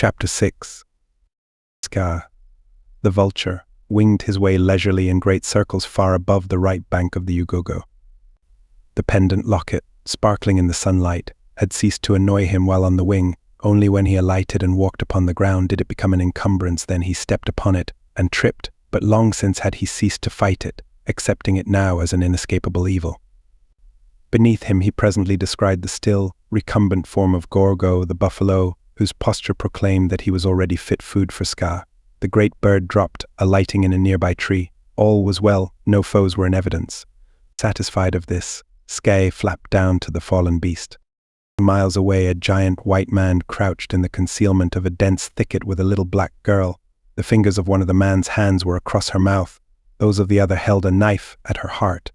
Chapter 6. Ska, the vulture, winged his way leisurely in great circles far above the right bank of the Ugogo. The pendant locket, sparkling in the sunlight, had ceased to annoy him while on the wing. Only when he alighted and walked upon the ground did it become an encumbrance. Then he stepped upon it and tripped, but long since had he ceased to fight it, accepting it now as an inescapable evil. Beneath him he presently descried the still, recumbent form of Gorgo, the buffalo, whose posture proclaimed that he was already fit food for Ska. The great bird dropped, alighting in a nearby tree. All was well, no foes were in evidence. Satisfied of this, Ska flapped down to the fallen beast. Miles away, a giant white man crouched in the concealment of a dense thicket with a little black girl. The fingers of one of the man's hands were across her mouth. Those of the other held a knife at her heart.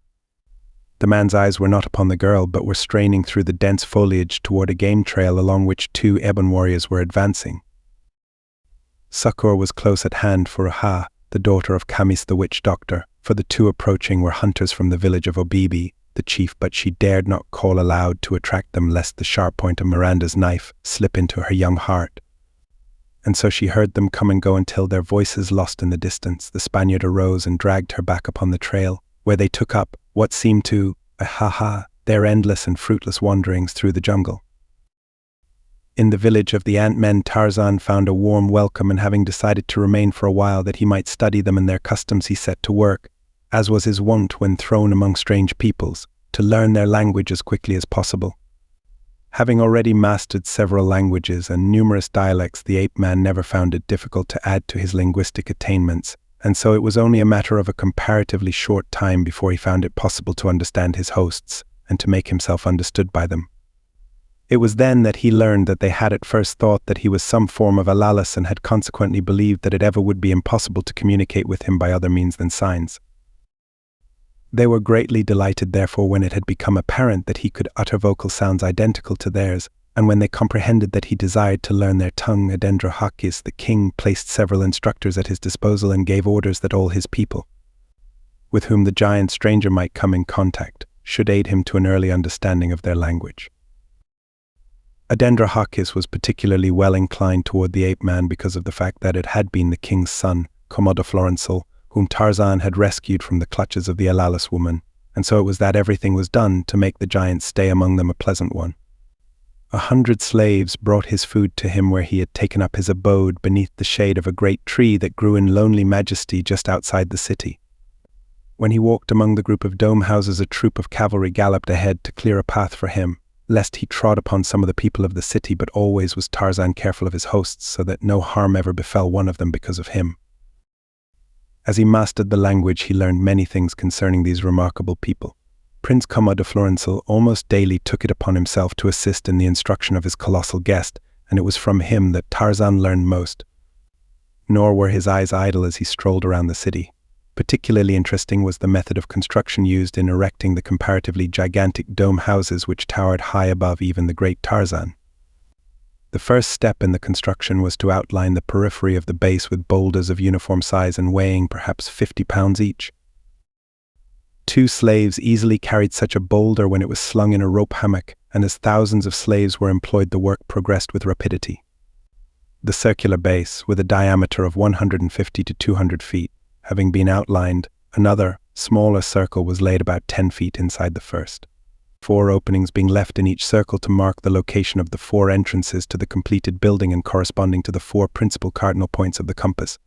The man's eyes were not upon the girl, but were straining through the dense foliage toward a game trail along which two ebon warriors were advancing. Succor was close at hand for Aha, the daughter of Kamis the witch doctor, for the two approaching were hunters from the village of Obibi, the chief, but she dared not call aloud to attract them lest the sharp point of Miranda's knife slip into her young heart. And so she heard them come and go until, their voices lost in the distance, the Spaniard arose and dragged her back upon the trail, where they took up what seemed to their endless and fruitless wanderings through the jungle. In the village of the ant-men, Tarzan found a warm welcome, and having decided to remain for a while that he might study them and their customs, he set to work, as was his wont when thrown among strange peoples, to learn their language as quickly as possible. Having already mastered several languages and numerous dialects, the ape-man never found it difficult to add to his linguistic attainments, and so it was only a matter of a comparatively short time before he found it possible to understand his hosts and to make himself understood by them. It was then that he learned that they had at first thought that he was some form of Alalas, and had consequently believed that it ever would be impossible to communicate with him by other means than signs. They were greatly delighted, therefore, when it had become apparent that he could utter vocal sounds identical to theirs, and when they comprehended that he desired to learn their tongue. Adendrahakis, the king, placed several instructors at his disposal and gave orders that all his people, with whom the giant stranger might come in contact, should aid him to an early understanding of their language. Adendrahakis was particularly well inclined toward the ape-man because of the fact that it had been the king's son, Komodo Florencel, whom Tarzan had rescued from the clutches of the Alalas woman, and so it was that everything was done to make the giant's stay among them a pleasant one. 100 slaves brought his food to him where he had taken up his abode beneath the shade of a great tree that grew in lonely majesty just outside the city. When he walked among the group of dome houses, a troop of cavalry galloped ahead to clear a path for him, lest he trod upon some of the people of the city, but always was Tarzan careful of his hosts so that no harm ever befell one of them because of him. As he mastered the language, he learned many things concerning these remarkable people. Prince Komodo Florencel almost daily took it upon himself to assist in the instruction of his colossal guest, and it was from him that Tarzan learned most. Nor were his eyes idle as he strolled around the city. Particularly interesting was the method of construction used in erecting the comparatively gigantic dome houses which towered high above even the great Tarzan. The first step in the construction was to outline the periphery of the base with boulders of uniform size and weighing perhaps 50 pounds each. 2 slaves easily carried such a boulder when it was slung in a rope hammock, and as thousands of slaves were employed, the work progressed with rapidity. The circular base, with a diameter of 150 to 200 feet, having been outlined, another, smaller circle was laid about 10 feet inside the first. 4 openings being left in each circle to mark the location of the 4 entrances to the completed building and corresponding to the 4 principal cardinal points of the compass.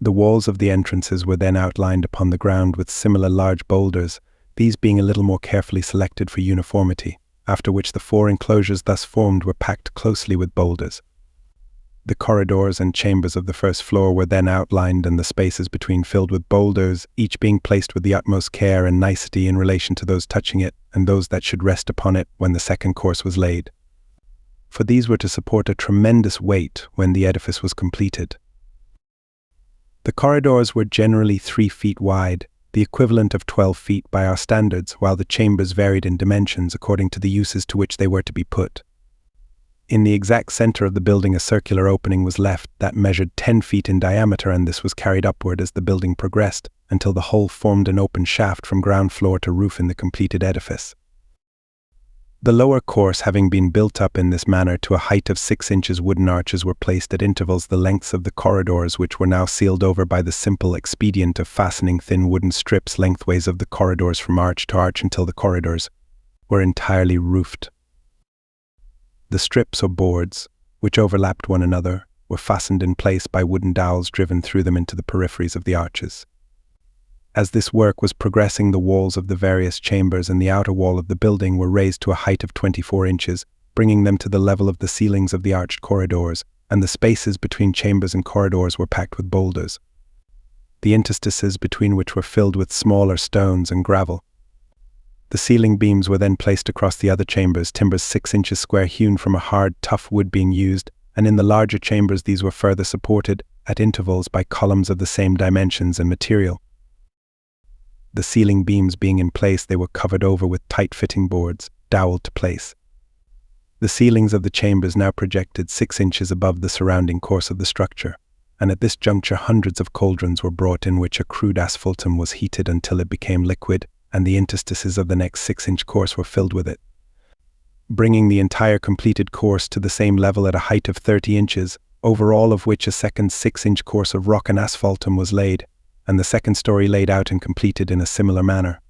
The walls of the entrances were then outlined upon the ground with similar large boulders, these being a little more carefully selected for uniformity, after which the 4 enclosures thus formed were packed closely with boulders. The corridors and chambers of the first floor were then outlined, and the spaces between filled with boulders, each being placed with the utmost care and nicety in relation to those touching it and those that should rest upon it when the second course was laid. For these were to support a tremendous weight when the edifice was completed. The corridors were generally 3 feet wide, the equivalent of 12 feet by our standards, while the chambers varied in dimensions according to the uses to which they were to be put. In the exact center of the building, a circular opening was left that measured 10 feet in diameter, and this was carried upward as the building progressed, until the whole formed an open shaft from ground floor to roof in the completed edifice. The lower course having been built up in this manner to a height of 6 inches, wooden arches were placed at intervals the lengths of the corridors, which were now sealed over by the simple expedient of fastening thin wooden strips lengthways of the corridors from arch to arch until the corridors were entirely roofed. The strips or boards, which overlapped one another, were fastened in place by wooden dowels driven through them into the peripheries of the arches. As this work was progressing, the walls of the various chambers and the outer wall of the building were raised to a height of 24 inches, bringing them to the level of the ceilings of the arched corridors, and the spaces between chambers and corridors were packed with boulders, the interstices between which were filled with smaller stones and gravel. The ceiling beams were then placed across the other chambers, timbers 6 inches square hewn from a hard, tough wood being used, and in the larger chambers these were further supported, at intervals, by columns of the same dimensions and material. The ceiling beams being in place, they were covered over with tight-fitting boards, doweled to place. The ceilings of the chambers now projected 6 inches above the surrounding course of the structure, and at this juncture hundreds of cauldrons were brought in which a crude asphaltum was heated until it became liquid, and the interstices of the next 6-inch course were filled with it, bringing the entire completed course to the same level at a height of 30 inches, over all of which a second 6-inch course of rock and asphaltum was laid, and the second story laid out and completed in a similar manner.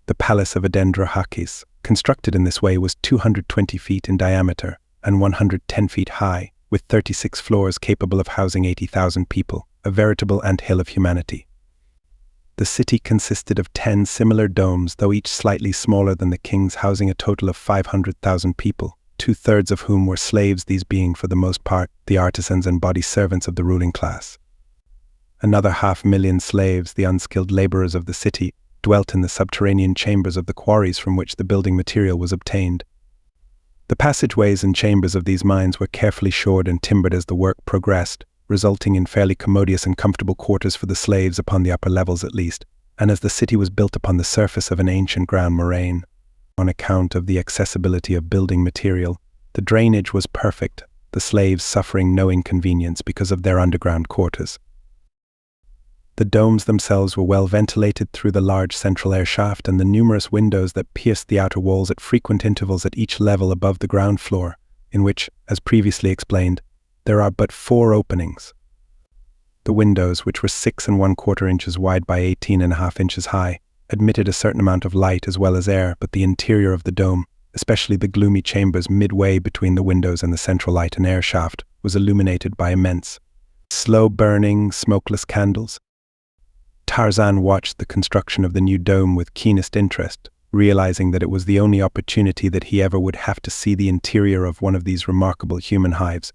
The palace of Edendrohakis, constructed in this way, was 220 feet in diameter and 110 feet high, with 36 floors capable of housing 80,000 people, a veritable anthill of humanity. The city consisted of 10 similar domes, though each slightly smaller than the king's, housing a total of 500,000 people, 2/3 of whom were slaves, these being for the most part the artisans and body servants of the ruling class. Another 500,000 slaves, the unskilled laborers of the city, dwelt in the subterranean chambers of the quarries from which the building material was obtained. The passageways and chambers of these mines were carefully shored and timbered as the work progressed, resulting in fairly commodious and comfortable quarters for the slaves upon the upper levels at least, and as the city was built upon the surface of an ancient ground moraine, on account of the accessibility of building material, the drainage was perfect, the slaves suffering no inconvenience because of their underground quarters. The domes themselves were well ventilated through the large central air shaft and the numerous windows that pierced the outer walls at frequent intervals at each level above the ground floor, in which, as previously explained, there are but 4 openings. The windows, which were 6 1/4 inches wide by 18.5 inches high, admitted a certain amount of light as well as air, but the interior of the dome, especially the gloomy chambers midway between the windows and the central light and air shaft, was illuminated by immense, slow-burning, smokeless candles. Tarzan watched the construction of the new dome with keenest interest, realizing that it was the only opportunity that he ever would have to see the interior of one of these remarkable human hives.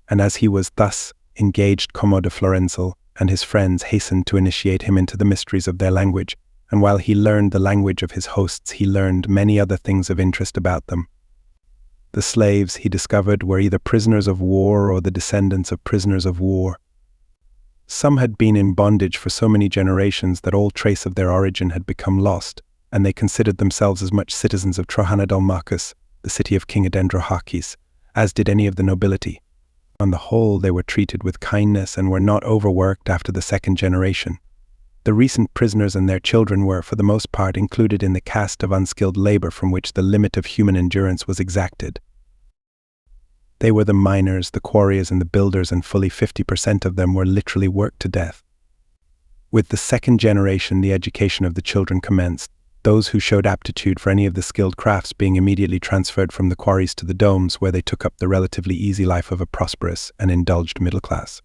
And as he was thus engaged, Como de Florenzel and his friends hastened to initiate him into the mysteries of their language, and while he learned the language of his hosts, he learned many other things of interest about them. The slaves, he discovered, were either prisoners of war or the descendants of prisoners of war. Some had been in bondage for so many generations that all trace of their origin had become lost, and they considered themselves as much citizens of Trohanadolmachus, the city of King Edendrohakis, as did any of the nobility. On the whole, they were treated with kindness and were not overworked after the second generation. The recent prisoners and their children were, for the most part, included in the caste of unskilled labor from which the limit of human endurance was exacted. They were the miners, the quarriers, and the builders, and fully 50% of them were literally worked to death. With the second generation, the education of the children commenced, those who showed aptitude for any of the skilled crafts being immediately transferred from the quarries to the domes, where they took up the relatively easy life of a prosperous and indulged middle class.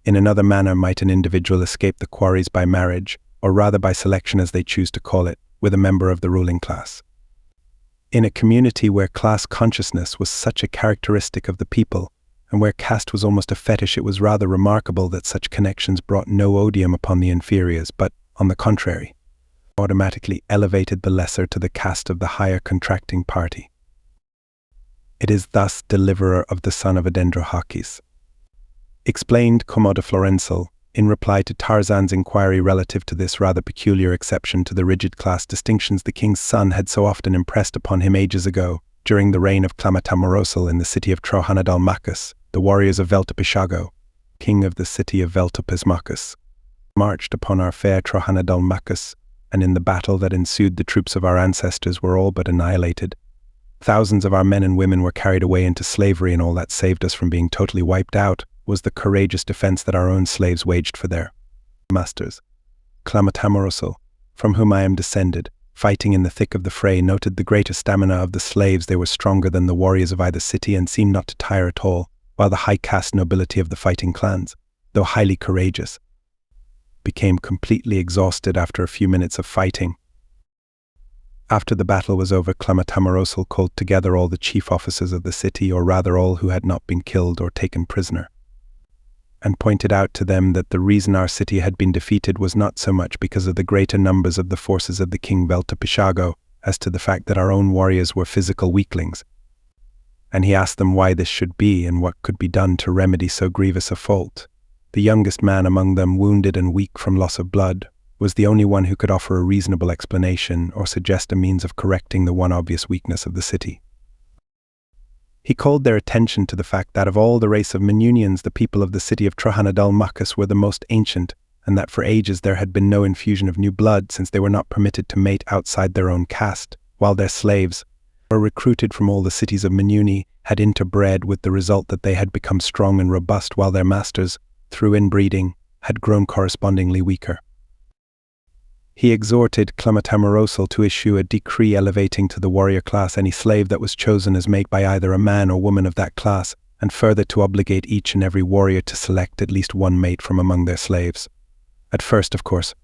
In another manner might an individual escape the quarries by marriage, or rather by selection as they choose to call it, with a member of the ruling class. In a community where class consciousness was such a characteristic of the people, and where caste was almost a fetish, it was rather remarkable that such connections brought no odium upon the inferiors, but, on the contrary, automatically elevated the lesser to the caste of the higher contracting party. It is thus deliverer of the son of Edendrohakis, explained Como de Florenzel, in reply to Tarzan's inquiry relative to this rather peculiar exception to the rigid class distinctions the king's son had so often impressed upon him ages ago, during the reign of Clamatamorosal in the city of Trohanadolmachus. The warriors of Veltopishago, king of the city of Veltopismachus, marched upon our fair Trohanadolmachus, and in the battle that ensued the troops of our ancestors were all but annihilated. Thousands of our men and women were carried away into slavery, and all that saved us from being totally wiped out was the courageous defense that our own slaves waged for their masters. Clamatamoroso, from whom I am descended, fighting in the thick of the fray, noted the greater stamina of the slaves. They were stronger than the warriors of either city and seemed not to tire at all, while the high caste nobility of the fighting clans, though highly courageous, became completely exhausted after a few minutes of fighting. After the battle was over, Clamatamoroso called together all the chief officers of the city, or rather all who had not been killed or taken prisoner, and pointed out to them that the reason our city had been defeated was not so much because of the greater numbers of the forces of the king Veltapishago as to the fact that our own warriors were physical weaklings. And he asked them why this should be and what could be done to remedy so grievous a fault. The youngest man among them, wounded and weak from loss of blood, was the only one who could offer a reasonable explanation or suggest a means of correcting the one obvious weakness of the city. He called their attention to the fact that of all the race of Manunians, the people of the city of Trohanadalmakas were the most ancient, and that for ages there had been no infusion of new blood, since they were not permitted to mate outside their own caste, while their slaves, who were recruited from all the cities of Manuni, had interbred, with the result that they had become strong and robust, while their masters, through inbreeding, had grown correspondingly weaker. He exhorted Clamatamoroso to issue a decree elevating to the warrior class any slave that was chosen as mate by either a man or woman of that class, and further to obligate each and every warrior to select at least one mate from among their slaves. At first, of course,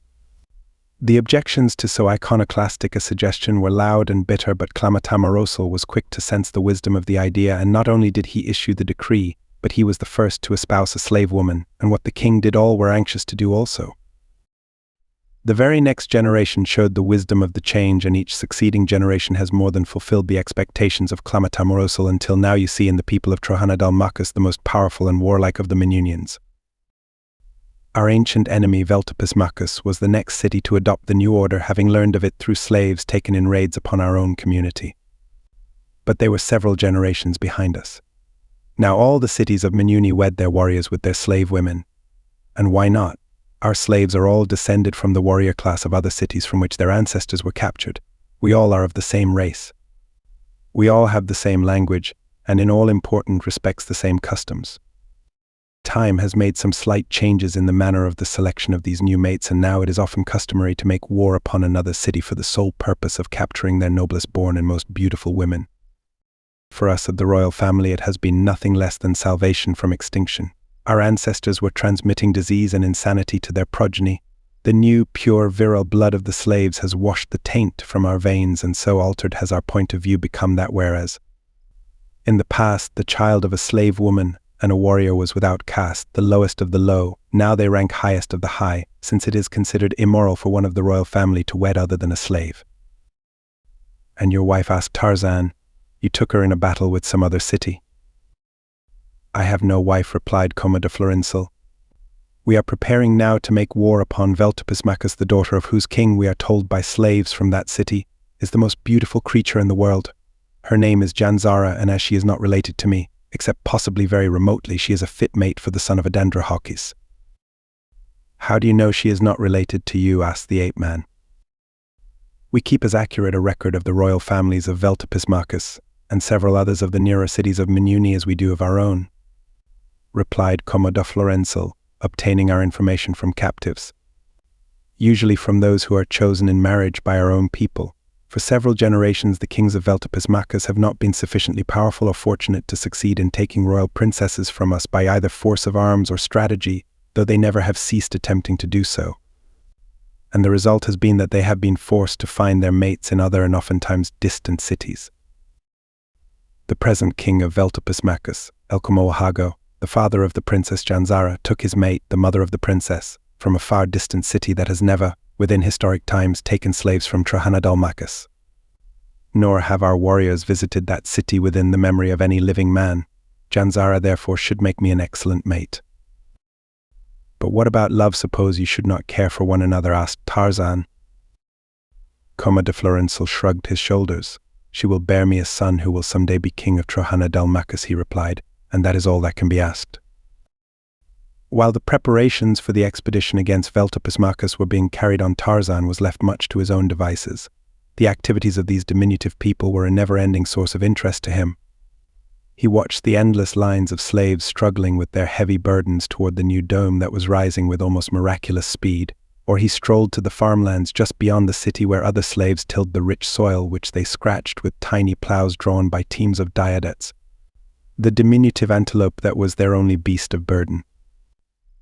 the objections to so iconoclastic a suggestion were loud and bitter, but Clamatamoroso was quick to sense the wisdom of the idea, and not only did he issue the decree, but he was the first to espouse a slave woman, and what the king did all were anxious to do also. The very next generation showed the wisdom of the change, and each succeeding generation has more than fulfilled the expectations of Clamatamoroso until now. You see in the people of Trohanadalmakas the most powerful and warlike of the Manunians. Our ancient enemy Veltapismakas was the next city to adopt the new order, having learned of it through slaves taken in raids upon our own community. But they were several generations behind us. Now all the cities of Manuni wed their warriors with their slave women. And why not? Our slaves are all descended from the warrior class of other cities from which their ancestors were captured. We all are of the same race. We all have the same language, and in all important respects the same customs. Time has made some slight changes in the manner of the selection of these new mates, and now it is often customary to make war upon another city for the sole purpose of capturing their noblest born and most beautiful women. For us of the royal family it has been nothing less than salvation from extinction. Our ancestors were transmitting disease and insanity to their progeny. The new, pure, virile blood of the slaves has washed the taint from our veins, and so altered has our point of view become that whereas in the past the child of a slave woman and a warrior was without caste, the lowest of the low, now they rank highest of the high, since it is considered immoral for one of the royal family to wed other than a slave. And your wife? Asked Tarzan. You took her in a battle with some other city. I have no wife, replied Coma de Florinsel. We are preparing now to make war upon Veltapismakas, the daughter of whose king, we are told by slaves from that city, is the most beautiful creature in the world. Her name is Janzara, and as she is not related to me, except possibly very remotely, she is a fit mate for the son of a Dandrahakis. How do you know she is not related to you? Asked the ape-man. We keep as accurate a record of the royal families of Veltapismakas and several others of the nearer cities of Manuni as we do of our own, replied Coma de Florinsel, obtaining our information from captives, usually from those who are chosen in marriage by our own people. For several generations the kings of Veltapismakas have not been sufficiently powerful or fortunate to succeed in taking royal princesses from us by either force of arms or strategy, though they never have ceased attempting to do so. And the result has been that they have been forced to find their mates in other and oftentimes distant cities. The present king of Veltapismakas, Elcomoahago, the father of the princess Janzara, took his mate, the mother of the princess, from a far distant city that has never, within historic times, taken slaves from Trohanadalmakas. Nor have our warriors visited that city within the memory of any living man. Janzara therefore should make me an excellent mate. But what about love? Suppose you should not care for one another? Asked Tarzan. Coma de Florinsel shrugged his shoulders. She will bear me a son who will someday be king of Trohanadalmakas, he replied, and that is all that can be asked. While the preparations for the expedition against Veltopusmachus were being carried on, Tarzan was left much to his own devices. The activities of these diminutive people were a never-ending source of interest to him. He watched the endless lines of slaves struggling with their heavy burdens toward the new dome that was rising with almost miraculous speed, or he strolled to the farmlands just beyond the city where other slaves tilled the rich soil which they scratched with tiny plows drawn by teams of diadetes, the diminutive antelope that was their only beast of burden.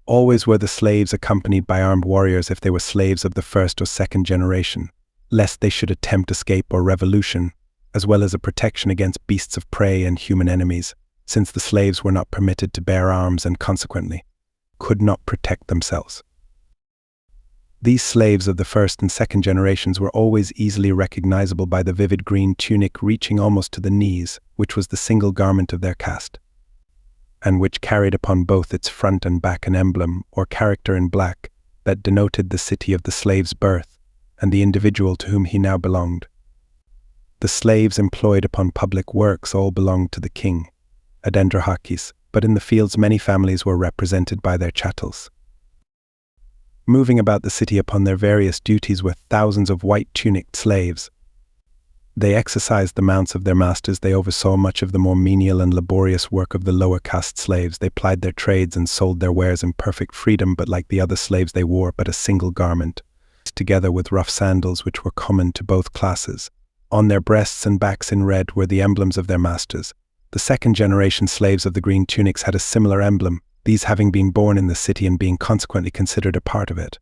Always were the slaves accompanied by armed warriors if they were slaves of the first or second generation, lest they should attempt escape or revolution, as well as a protection against beasts of prey and human enemies, since the slaves were not permitted to bear arms and consequently could not protect themselves. These slaves of the first and second generations were always easily recognizable by the vivid green tunic reaching almost to the knees, which was the single garment of their caste, and which carried upon both its front and back an emblem or character in black that denoted the city of the slave's birth and the individual to whom he now belonged. The slaves employed upon public works all belonged to the king, Adendrahakis, but in the fields many families were represented by their chattels. Moving about the city upon their various duties were thousands of white-tunicked slaves. They exercised the mounts of their masters, they oversaw much of the more menial and laborious work of the lower caste slaves, they plied their trades and sold their wares in perfect freedom, but like the other slaves they wore but a single garment, together with rough sandals which were common to both classes. On their breasts and backs in red were the emblems of their masters. The second-generation slaves of the green tunics had a similar emblem, these having been born in the city and being consequently considered a part of it.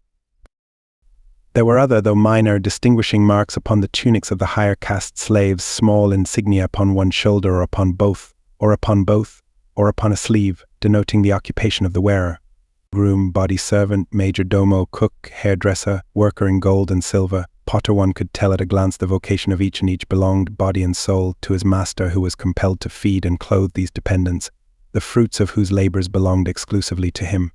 There were other, though minor, distinguishing marks upon the tunics of the higher caste slaves, small insignia upon one shoulder or upon both, or upon a sleeve, denoting the occupation of the wearer. Groom, body servant, major domo, cook, hairdresser, worker in gold and silver, potter. One could tell at a glance the vocation of each, and each belonged, body and soul, to his master, who was compelled to feed and clothe these dependents, the fruits of whose labors belonged exclusively to him.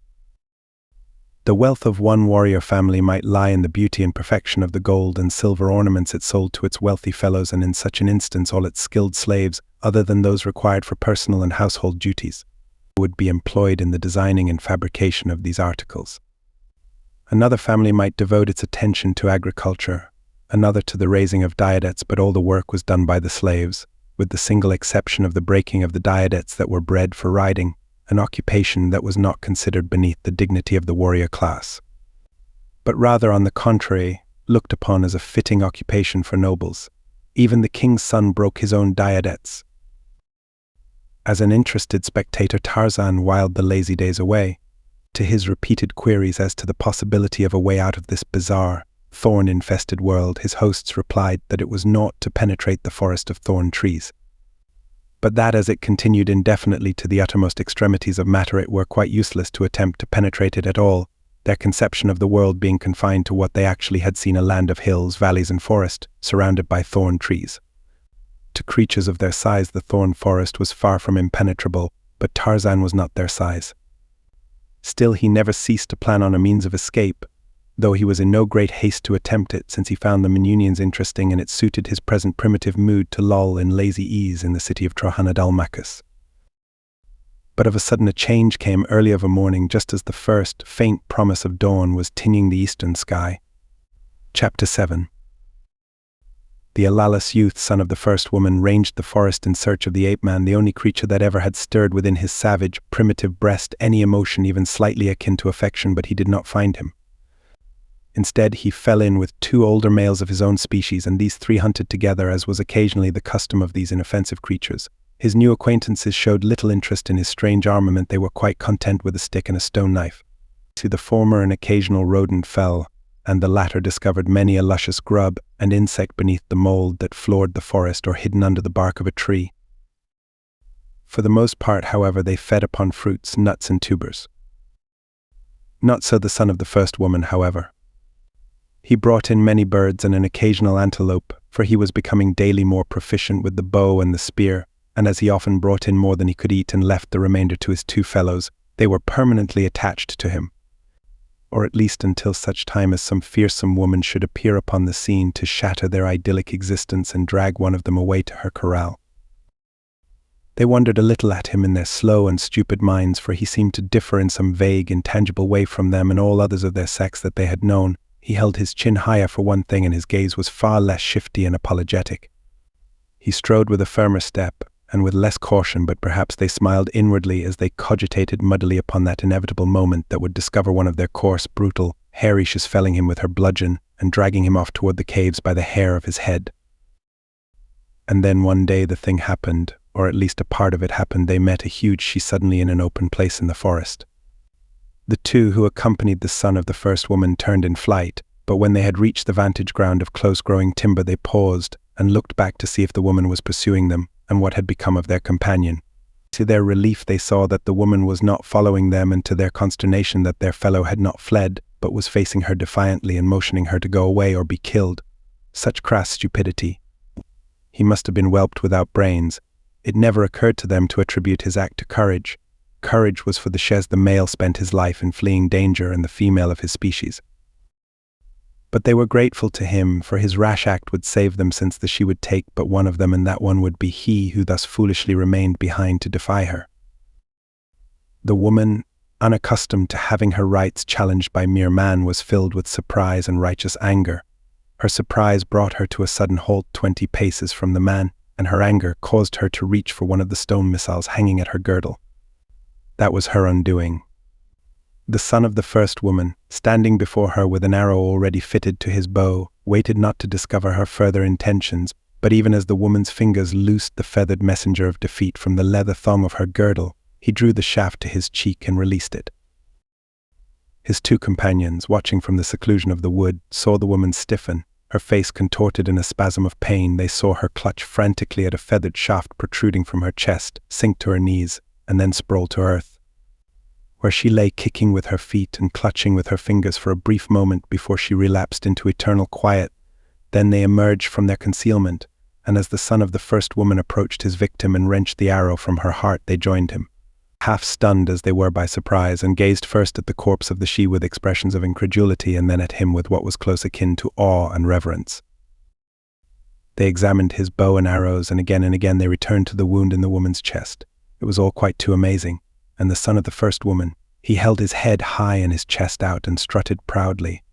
The wealth of one warrior family might lie in the beauty and perfection of the gold and silver ornaments it sold to its wealthy fellows, and in such an instance all its skilled slaves, other than those required for personal and household duties, would be employed in the designing and fabrication of these articles. Another family might devote its attention to agriculture, another to the raising of diadetes, but all the work was done by the slaves, with the single exception of the breaking of the diadetes that were bred for riding, an occupation that was not considered beneath the dignity of the warrior class, but rather, on the contrary, looked upon as a fitting occupation for nobles. Even the king's son broke his own diadetes. As an interested spectator, Tarzan whiled the lazy days away. To his repeated queries as to the possibility of a way out of this bizarre, thorn-infested world, his hosts replied that it was naught to penetrate the forest of thorn trees, but that as it continued indefinitely to the uttermost extremities of matter, it were quite useless to attempt to penetrate it at all, their conception of the world being confined to what they actually had seen, a land of hills, valleys and forest, surrounded by thorn trees. To creatures of their size the thorn forest was far from impenetrable, but Tarzan was not their size. Still, he never ceased to plan on a means of escape, though he was in no great haste to attempt it, since he found the Manunians interesting and it suited his present primitive mood to loll in lazy ease in the city of Trohanadalmachus. But of a sudden a change came early of a morning, just as the first, faint promise of dawn was tingeing the eastern sky. Chapter 7. The Alalis youth, son of the first woman, ranged the forest in search of the ape-man, the only creature that ever had stirred within his savage, primitive breast any emotion even slightly akin to affection, but he did not find him. Instead, he fell in with 2 older males of his own species, and these 3 hunted together, as was occasionally the custom of these inoffensive creatures. His new acquaintances showed little interest in his strange armament. They were quite content with a stick and a stone knife. To the former an occasional rodent fell, and the latter discovered many a luscious grub and insect beneath the mold that floored the forest or hidden under the bark of a tree. For the most part, however, they fed upon fruits, nuts, and tubers. Not so the son of the first woman, however. He brought in many birds and an occasional antelope, for he was becoming daily more proficient with the bow and the spear, and as he often brought in more than he could eat and left the remainder to his 2 fellows, they were permanently attached to him, or at least until such time as some fearsome woman should appear upon the scene to shatter their idyllic existence and drag one of them away to her corral. They wondered a little at him in their slow and stupid minds, for he seemed to differ in some vague, intangible way from them and all others of their sex that they had known. He held his chin higher for one thing, and his gaze was far less shifty and apologetic. He strode with a firmer step, and with less caution, but perhaps they smiled inwardly as they cogitated muddily upon that inevitable moment that would discover one of their coarse, brutal, Hairishes felling him with her bludgeon and dragging him off toward the caves by the hair of his head. And then one day the thing happened, or at least a part of it happened. They met a huge she suddenly in an open place in the forest. The two who accompanied the son of the first woman turned in flight, but when they had reached the vantage ground of close-growing timber they paused and looked back to see if the woman was pursuing them and what had become of their companion. To their relief they saw that the woman was not following them, and to their consternation that their fellow had not fled, but was facing her defiantly and motioning her to go away or be killed. Such crass stupidity. He must have been whelped without brains. It never occurred to them to attribute his act to courage. Courage was for the chaise the male spent his life in fleeing danger, and the female of his species. But they were grateful to him, for his rash act would save them, since the she would take but one of them, and that one would be he who thus foolishly remained behind to defy her. The woman, unaccustomed to having her rights challenged by mere man, was filled with surprise and righteous anger. Her surprise brought her to a sudden halt 20 paces from the man, and her anger caused her to reach for one of the stone missiles hanging at her girdle. That was her undoing. The son of the first woman, standing before her with an arrow already fitted to his bow, waited not to discover her further intentions, but even as the woman's fingers loosed the feathered messenger of defeat from the leather thong of her girdle, he drew the shaft to his cheek and released it. His two companions, watching from the seclusion of the wood, saw the woman stiffen, her face contorted in a spasm of pain. They saw her clutch frantically at a feathered shaft protruding from her chest, sink to her knees, and then sprawl to earth, where she lay kicking with her feet and clutching with her fingers for a brief moment before she relapsed into eternal quiet. Then they emerged from their concealment, and as the son of the first woman approached his victim and wrenched the arrow from her heart, they joined him, half stunned as they were by surprise, and gazed first at the corpse of the she with expressions of incredulity, and then at him with what was close akin to awe and reverence. They examined his bow and arrows, and again they returned to the wound in the woman's chest. It was all quite too amazing, and the son of the first woman, he held his head high and his chest out and strutted proudly.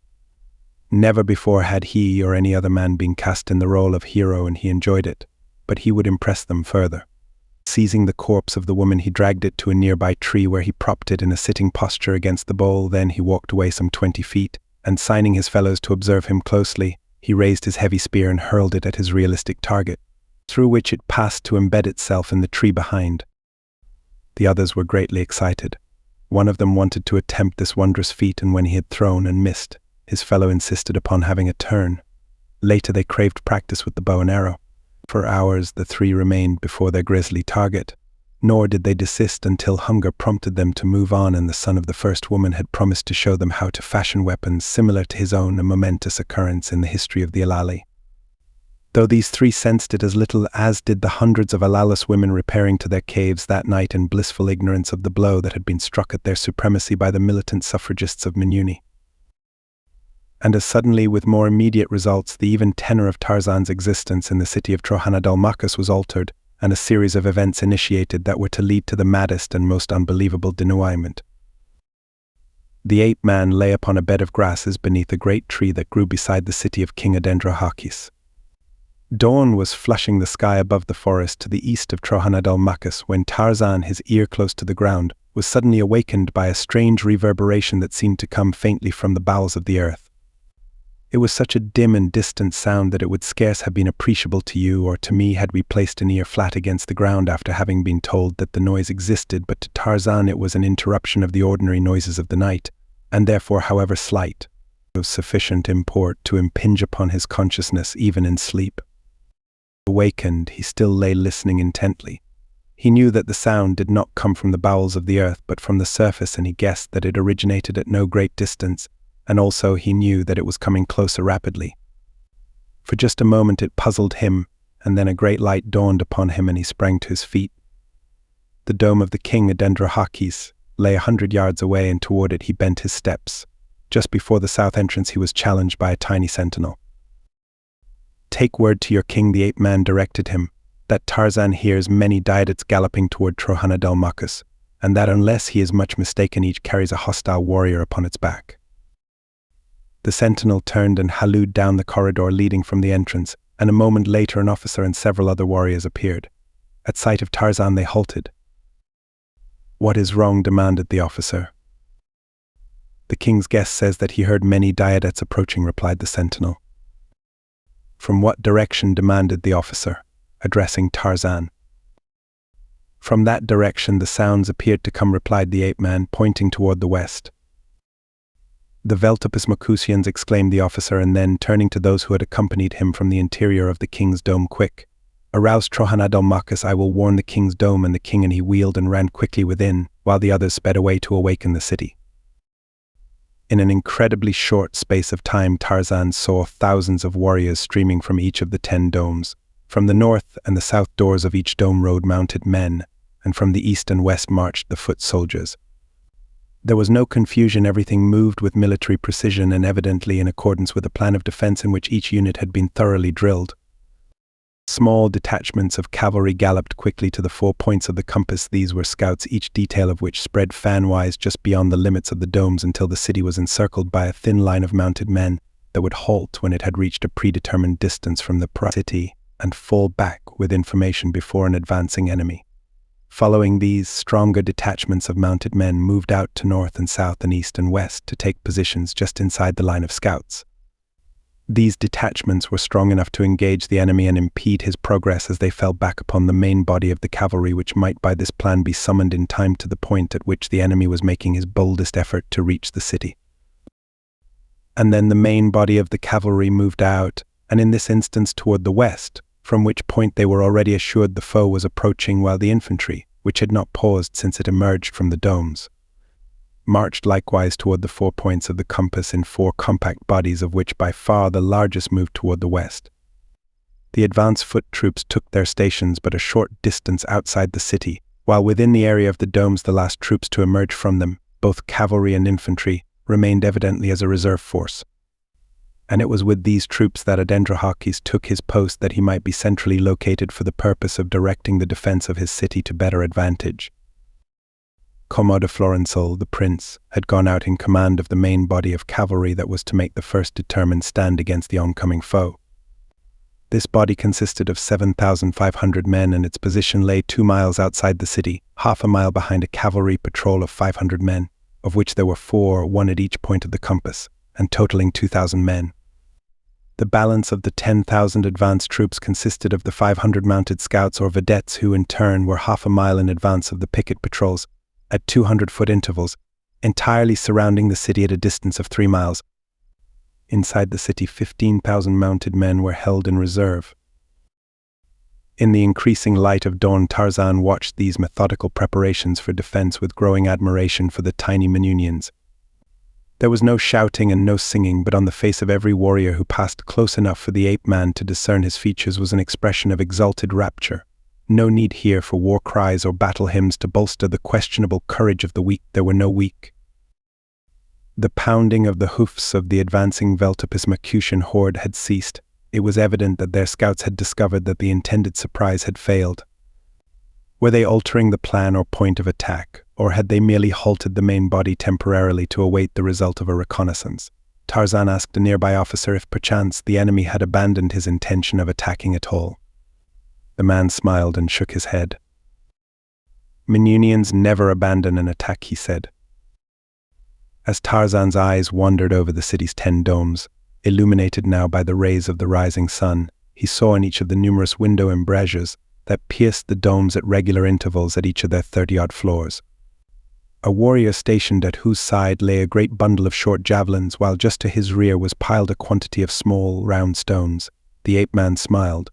Never before had he or any other man been cast in the role of hero, and he enjoyed it, but he would impress them further. Seizing the corpse of the woman, he dragged it to a nearby tree where he propped it in a sitting posture against the bole. Then he walked away some 20 feet, and signing his fellows to observe him closely, he raised his heavy spear and hurled it at his realistic target, through which it passed to embed itself in the tree behind. The others were greatly excited. One of them wanted to attempt this wondrous feat, and when he had thrown and missed, his fellow insisted upon having a turn. Later they craved practice with the bow and arrow. For hours the three remained before their grisly target, nor did they desist until hunger prompted them to move on, and the son of the first woman had promised to show them how to fashion weapons similar to his own, a momentous occurrence in the history of the Alali. Though these three sensed it as little as did the hundreds of Alalus women repairing to their caves that night in blissful ignorance of the blow that had been struck at their supremacy by the militant suffragists of Minuni. And as suddenly, with more immediate results, the even tenor of Tarzan's existence in the city of Trohanadalmakas was altered, and a series of events initiated that were to lead to the maddest and most unbelievable denouement. The ape-man lay upon a bed of grasses beneath a great tree that grew beside the city of King Adendrahakis. Dawn was flushing the sky above the forest to the east of Trohanadalmakas when Tarzan, his ear close to the ground, was suddenly awakened by a strange reverberation that seemed to come faintly from the bowels of the earth. It was such a dim and distant sound that it would scarce have been appreciable to you or to me had we placed an ear flat against the ground after having been told that the noise existed, but to Tarzan it was an interruption of the ordinary noises of the night, and therefore, however slight, of sufficient import to impinge upon his consciousness even in sleep. Awakened, he still lay listening intently. He knew that the sound did not come from the bowels of the earth but from the surface, and he guessed that it originated at no great distance, and also he knew that it was coming closer rapidly. For just a moment it puzzled him, and then a great light dawned upon him and he sprang to his feet. The dome of the king Adendrahakis lay 100 yards away, and toward it he bent his steps. Just before the south entrance he was challenged by a tiny sentinel. "Take word to your king," the ape-man directed him, that Tarzan hears many Diadots galloping toward Trojana del Mucus, and that unless he is much mistaken each carries a hostile warrior upon its back. The sentinel turned and hallooed down the corridor leading from the entrance, and a moment later an officer and several other warriors appeared. At sight of Tarzan they halted. "What is wrong?" demanded the officer. "The king's guest says that he heard many Diadots approaching," replied the sentinel. "From what direction?" demanded the officer, addressing Tarzan. "From that direction the sounds appeared to come," replied the ape-man, pointing toward the west. "The Veltopus Macusians," exclaimed the officer, and then, turning to those who had accompanied him from the interior of the king's dome, "Quick! Arouse Trojana del Mucus, I will warn the king's dome." And the king and he wheeled and ran quickly within, while the others sped away to awaken the city. In an incredibly short space of time, Tarzan saw thousands of warriors streaming from each of the 10 domes. From the north and the south doors of each dome rode mounted men, and from the east and west marched the foot soldiers. There was no confusion, everything moved with military precision and evidently in accordance with a plan of defense in which each unit had been thoroughly drilled. Small detachments of cavalry galloped quickly to the 4 points of the compass. These were scouts, each detail of which spread fan-wise just beyond the limits of the domes until the city was encircled by a thin line of mounted men that would halt when it had reached a predetermined distance from the city and fall back with information before an advancing enemy. Following these, stronger detachments of mounted men moved out to north and south and east and west to take positions just inside the line of scouts. These detachments were strong enough to engage the enemy and impede his progress as they fell back upon the main body of the cavalry, which might by this plan be summoned in time to the point at which the enemy was making his boldest effort to reach the city. And then the main body of the cavalry moved out, and in this instance toward the west, from which point they were already assured the foe was approaching, while the infantry, which had not paused since it emerged from the domes, marched likewise toward the 4 points of the compass in 4 compact bodies, of which by far the largest moved toward the west. The advance foot troops took their stations but a short distance outside the city, while within the area of the domes the last troops to emerge from them, both cavalry and infantry, remained evidently as a reserve force. And it was with these troops that Adendrahakis took his post, that he might be centrally located for the purpose of directing the defense of his city to better advantage. Como de Florençal, the prince, had gone out in command of the main body of cavalry that was to make the first determined stand against the oncoming foe. This body consisted of 7,500 men, and its position lay 2 miles outside the city, half a mile behind a cavalry patrol of 500 men, of which there were 4, 1 at each point of the compass, and totaling 2,000 men. The balance of the 10,000 advance troops consisted of the 500 mounted scouts or vedettes, who in turn were half a mile in advance of the picket patrols, at 200-foot intervals, entirely surrounding the city at a distance of 3 miles. Inside the city, 15,000 mounted men were held in reserve. In the increasing light of dawn, Tarzan watched these methodical preparations for defense with growing admiration for the tiny Manunians. There was no shouting and no singing, but on the face of every warrior who passed close enough for the ape-man to discern his features was an expression of exalted rapture. No need here for war cries or battle hymns to bolster the questionable courage of the weak. There were no weak. The pounding of the hoofs of the advancing Veltopus Macusian horde had ceased. It was evident that their scouts had discovered that the intended surprise had failed. Were they altering the plan or point of attack, or had they merely halted the main body temporarily to await the result of a reconnaissance? Tarzan asked a nearby officer if perchance the enemy had abandoned his intention of attacking at all. The man smiled and shook his head. "Manunians never abandon an attack," he said. As Tarzan's eyes wandered over the city's 10 domes, illuminated now by the rays of the rising sun, he saw in each of the numerous window embrasures that pierced the domes at regular intervals at each of their 30-odd floors. A warrior stationed at whose side lay a great bundle of short javelins, while just to his rear was piled a quantity of small, round stones. The ape-man smiled.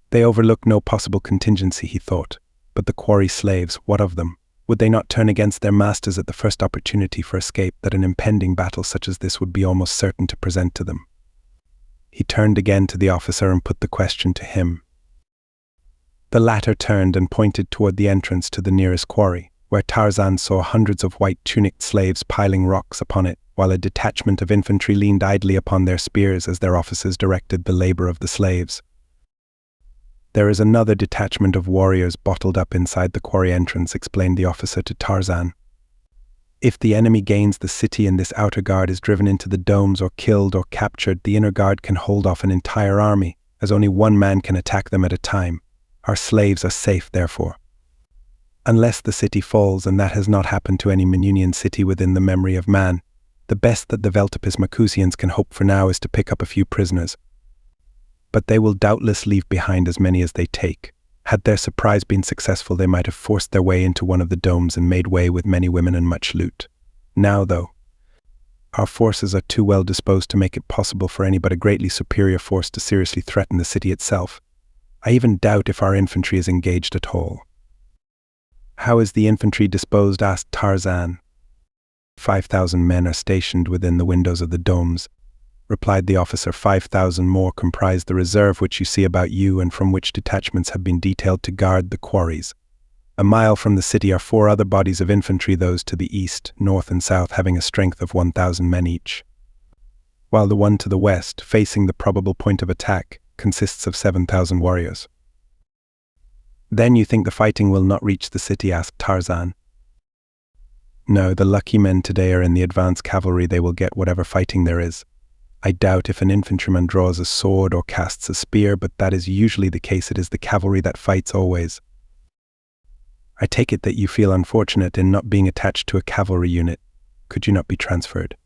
They overlooked no possible contingency, he thought. But the quarry slaves, what of them? Would they not turn against their masters at the first opportunity for escape that an impending battle such as this would be almost certain to present to them? He turned again to the officer and put the question to him. The latter turned and pointed toward the entrance to the nearest quarry, where Tarzan saw hundreds of white-tunicked slaves piling rocks upon it, while a detachment of infantry leaned idly upon their spears as their officers directed the labor of the slaves. "There is another detachment of warriors bottled up inside the quarry entrance," explained the officer to Tarzan. "If the enemy gains the city and this outer guard is driven into the domes or killed or captured, the inner guard can hold off an entire army, as only one man can attack them at a time. Our slaves are safe, therefore. Unless the city falls, and that has not happened to any Manunian city within the memory of man, the best that the Veltopis Macusians can hope for now is to pick up a few prisoners. But they will doubtless leave behind as many as they take. Had their surprise been successful, they might have forced their way into one of the domes and made way with many women and much loot. Now, though, our forces are too well disposed to make it possible for any but a greatly superior force to seriously threaten the city itself. I even doubt if our infantry is engaged at all." "How is the infantry disposed?" asked Tarzan. 5,000 men are stationed within the windows of the domes," replied the officer. 5,000 more comprise the reserve which you see about you and from which detachments have been detailed to guard the quarries. A mile from the city are 4 other bodies of infantry, those to the east, north and south having a strength of 1,000 men each, while the one to the west, facing the probable point of attack, consists of 7,000 warriors." "Then you think the fighting will not reach the city?" asked Tarzan. "No, the lucky men today are in the advance cavalry. They will get whatever fighting there is. I doubt if an infantryman draws a sword or casts a spear, but that is usually the case. It is the cavalry that fights always." "I take it that you feel unfortunate in not being attached to a cavalry unit. Could you not be transferred?"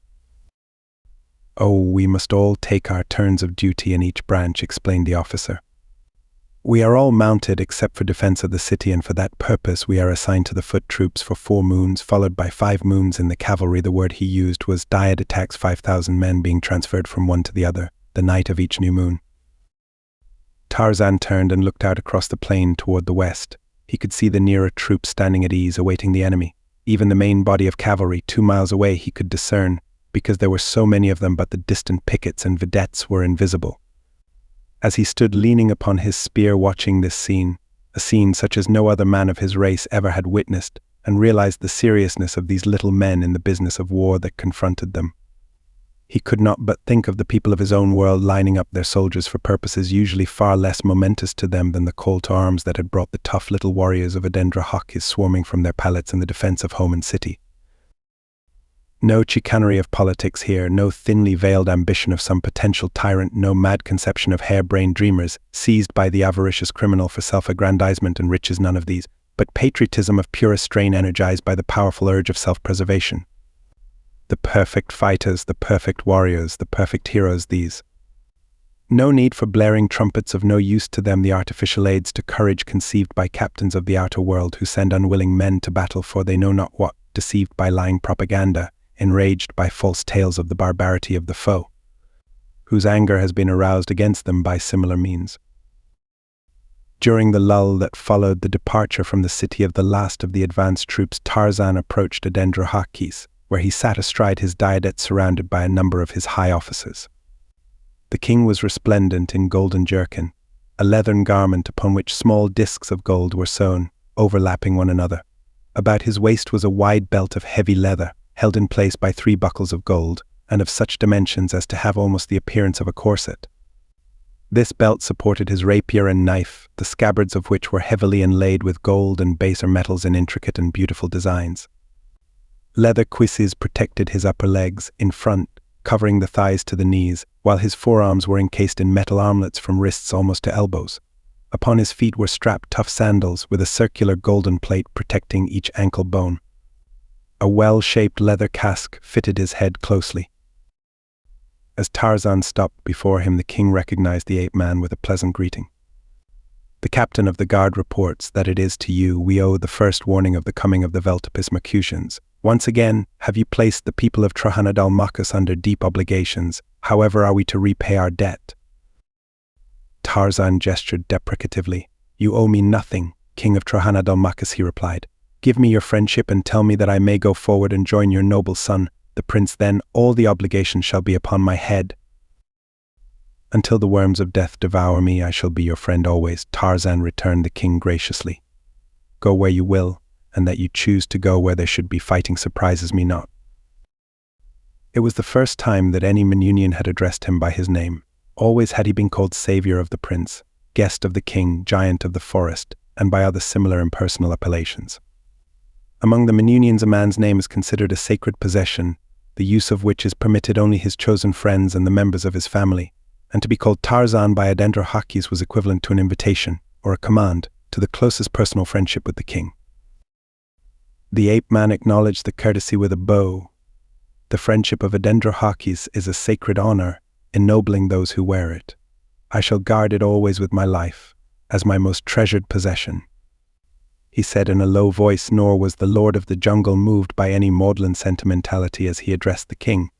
"Oh, we must all take our turns of duty in each branch," explained the officer. "We are all mounted except for defense of the city, and for that purpose we are assigned to the foot troops for 4 moons, followed by 5 moons in the cavalry." The word he used was diet attacks, 5,000 men being transferred from one to the other, the night of each new moon. Tarzan turned and looked out across the plain toward the west. He could see the nearer troops standing at ease, awaiting the enemy. Even the main body of cavalry 2 miles away he could discern, because there were so many of them, but the distant pickets and vedettes were invisible. As he stood leaning upon his spear watching this scene, a scene such as no other man of his race ever had witnessed, and realized the seriousness of these little men in the business of war that confronted them, he could not but think of the people of his own world lining up their soldiers for purposes usually far less momentous to them than the call to arms that had brought the tough little warriors of Adendrahakis swarming from their pallets in the defense of home and city. No chicanery of politics here, no thinly veiled ambition of some potential tyrant, no mad conception of harebrained dreamers seized by the avaricious criminal for self-aggrandizement and riches, none of these, but patriotism of purest strain energized by the powerful urge of self-preservation. The perfect fighters, the perfect warriors, the perfect heroes, these. No need for blaring trumpets, of no use to them the artificial aids to courage conceived by captains of the outer world who send unwilling men to battle for they know not what, deceived by lying propaganda, enraged by false tales of the barbarity of the foe, whose anger has been aroused against them by similar means. During the lull that followed the departure from the city of the last of the advanced troops, Tarzan approached Adendrahakis, where he sat astride his diadem surrounded by a number of his high officers. The king was resplendent in golden jerkin, a leathern garment upon which small discs of gold were sewn, overlapping one another. About his waist was a wide belt of heavy leather, held in place by 3 buckles of gold, and of such dimensions as to have almost the appearance of a corset. This belt supported his rapier and knife, the scabbards of which were heavily inlaid with gold and baser metals in intricate and beautiful designs. Leather cuisses protected his upper legs, in front, covering the thighs to the knees, while his forearms were encased in metal armlets from wrists almost to elbows. Upon his feet were strapped tough sandals with a circular golden plate protecting each ankle bone. A well-shaped leather casque fitted his head closely. As Tarzan stopped before him, the king recognized the ape-man with a pleasant greeting. "The captain of the guard reports that it is to you we owe the first warning of the coming of the Veltopis Macusians. Once again, have you placed the people of Trahanadalmakus under deep obligations. However are we to repay our debt?" Tarzan gestured deprecatively. "You owe me nothing, king of Trahanadalmakus," he replied. "Give me your friendship and tell me that I may go forward and join your noble son, the prince. Then all the obligations shall be upon my head. Until the worms of death devour me, I shall be your friend always," Tarzan returned the king graciously. "Go where you will, and that you choose to go where there should be fighting surprises me not." It was the first time that any Manunian had addressed him by his name. Always had he been called savior of the prince. guest of the king, giant of the forest, and by other similar impersonal appellations. Among the Manunians, a man's name is considered a sacred possession, the use of which is permitted only his chosen friends and the members of his family, and to be called Tarzan by Dendrohakis was equivalent to an invitation, or a command, to the closest personal friendship with the king. The ape-man acknowledged the courtesy with a bow. The friendship of Dendrohakis is a sacred honor, ennobling those who wear it. I shall guard it always with my life, as my most treasured possession, he said in a low voice, nor was the lord of the jungle moved by any maudlin sentimentality as he addressed the king.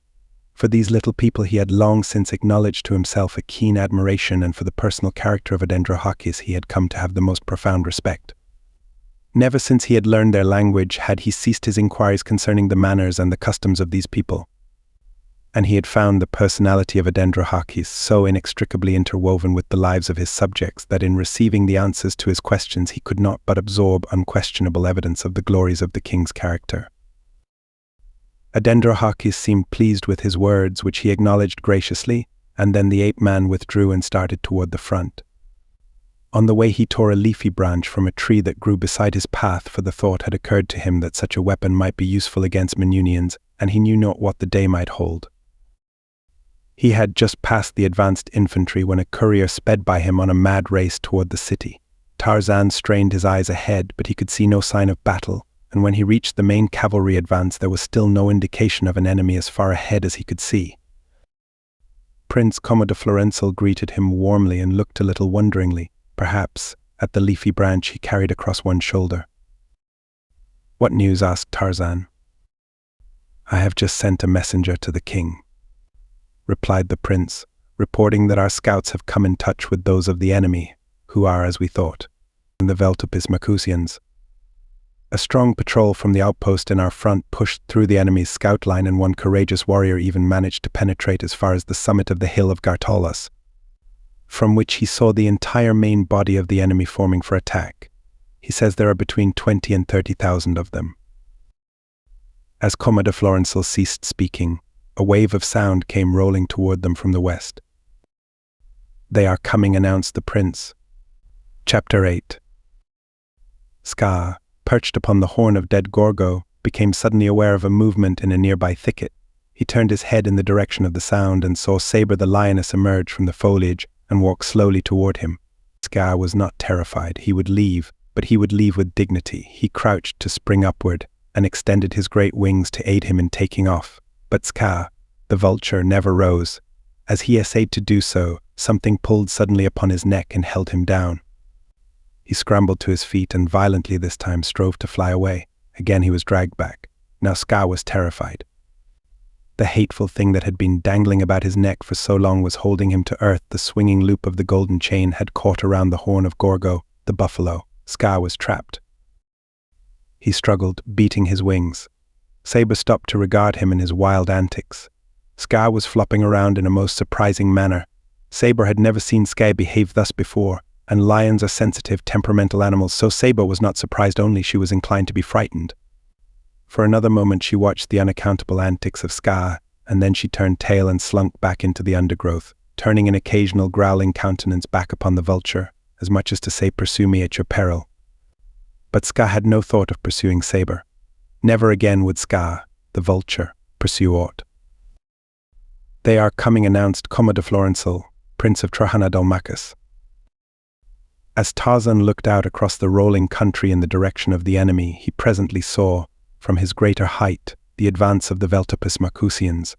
For these little people he had long since acknowledged to himself a keen admiration, and for the personal character of Dendrohakis he had come to have the most profound respect. Never since he had learned their language had he ceased his inquiries concerning the manners and the customs of these people. And he had found the personality of Dendrohakis so inextricably interwoven with the lives of his subjects that in receiving the answers to his questions he could not but absorb unquestionable evidence of the glories of the king's character. Dendrohakis seemed pleased with his words, which he acknowledged graciously, and then the ape-man withdrew and started toward the front. On the way he tore a leafy branch from a tree that grew beside his path, for the thought had occurred to him that such a weapon might be useful against Manunians, and he knew not what the day might hold. He had just passed the advanced infantry when a courier sped by him on a mad race toward the city. Tarzan strained his eyes ahead, but he could see no sign of battle, and when he reached the main cavalry advance there was still no indication of an enemy as far ahead as he could see. Prince Commodore Florenzel greeted him warmly and looked a little wonderingly, perhaps, at the leafy branch he carried across one shoulder. "What news?" asked Tarzan. "I have just sent a messenger to the king," replied the prince, "reporting that our scouts have come in touch with those of the enemy, who are, as we thought, the Veltopis-Macusians. A strong patrol from the outpost in our front pushed through the enemy's scout line, and one courageous warrior even managed to penetrate as far as the summit of the hill of Gartolas, from which he saw the entire main body of the enemy forming for attack. He says there are between 20 and 30,000 of them." As Commodore Florenzel ceased speaking, a wave of sound came rolling toward them from the west. "They are coming," announced the prince. Chapter 8. Ska, perched upon the horn of dead Gorgo, became suddenly aware of a movement in a nearby thicket. He turned his head in the direction of the sound and saw Saber the lioness emerge from the foliage and walk slowly toward him. Ska was not terrified. He would leave, but he would leave with dignity. He crouched to spring upward and extended his great wings to aid him in taking off. But Ska, the vulture, never rose. As he essayed to do so, something pulled suddenly upon his neck and held him down. He scrambled to his feet and violently this time strove to fly away. Again he was dragged back. Now Ska was terrified. The hateful thing that had been dangling about his neck for so long was holding him to earth. The swinging loop of the golden chain had caught around the horn of Gorgo, the buffalo. Ska was trapped. He struggled, beating his wings. Saber stopped to regard him in his wild antics. Ska was flopping around in a most surprising manner. Saber had never seen Ska behave thus before, and lions are sensitive, temperamental animals, so Saber was not surprised, only she was inclined to be frightened. For another moment she watched the unaccountable antics of Ska, and then she turned tail and slunk back into the undergrowth, turning an occasional growling countenance back upon the vulture, as much as to say, "Pursue me at your peril." But Ska had no thought of pursuing Saber. Never again would Ska, the vulture, pursue aught. "They are coming," announced Commodore Florenzel, Prince of Trahanadalmacus. As Tarzan looked out across the rolling country in the direction of the enemy, he presently saw, from his greater height, the advance of the Veltopis-Macusians.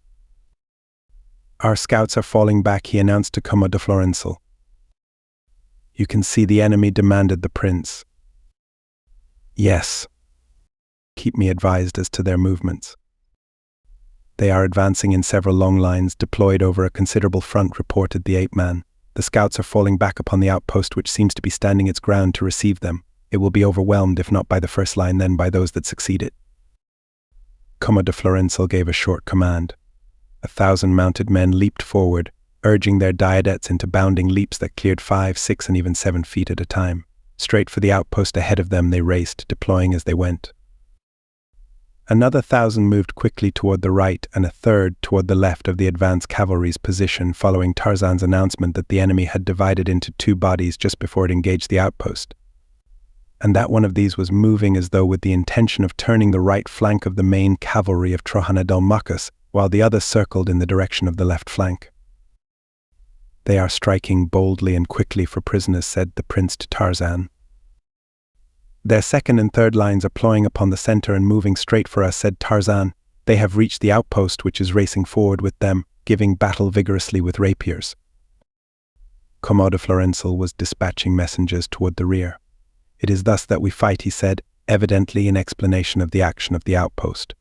"Our scouts are falling back," he announced to Commodore Florenzel. "You can see the enemy?" demanded the prince. "Yes. Keep me advised as to their movements." "They are advancing in several long lines, deployed over a considerable front," reported the ape-man. "The scouts are falling back upon the outpost, which seems to be standing its ground to receive them. It will be overwhelmed, if not by the first line, then by those that succeed it." Commodore Florenzel gave a short command. 1,000 mounted men leaped forward, urging their diadettes into bounding leaps that cleared 5, 6, and even 7 feet at a time. Straight for the outpost ahead of them they raced, deploying as they went. Another 1,000 moved quickly toward the right and a third toward the left of the advance cavalry's position following Tarzan's announcement that the enemy had divided into two bodies just before it engaged the outpost, and that one of these was moving as though with the intention of turning the right flank of the main cavalry of Trojana-Dalmacus, while the other circled in the direction of the left flank. "They are striking boldly and quickly for prisoners," said the prince to Tarzan. "Their second and third lines are ploying upon the center and moving straight for us," said Tarzan. "They have reached the outpost, which is racing forward with them, giving battle vigorously with rapiers." Commodore Florenzel was dispatching messengers toward the rear. "It is thus that we fight," he said, evidently in explanation of the action of the outpost.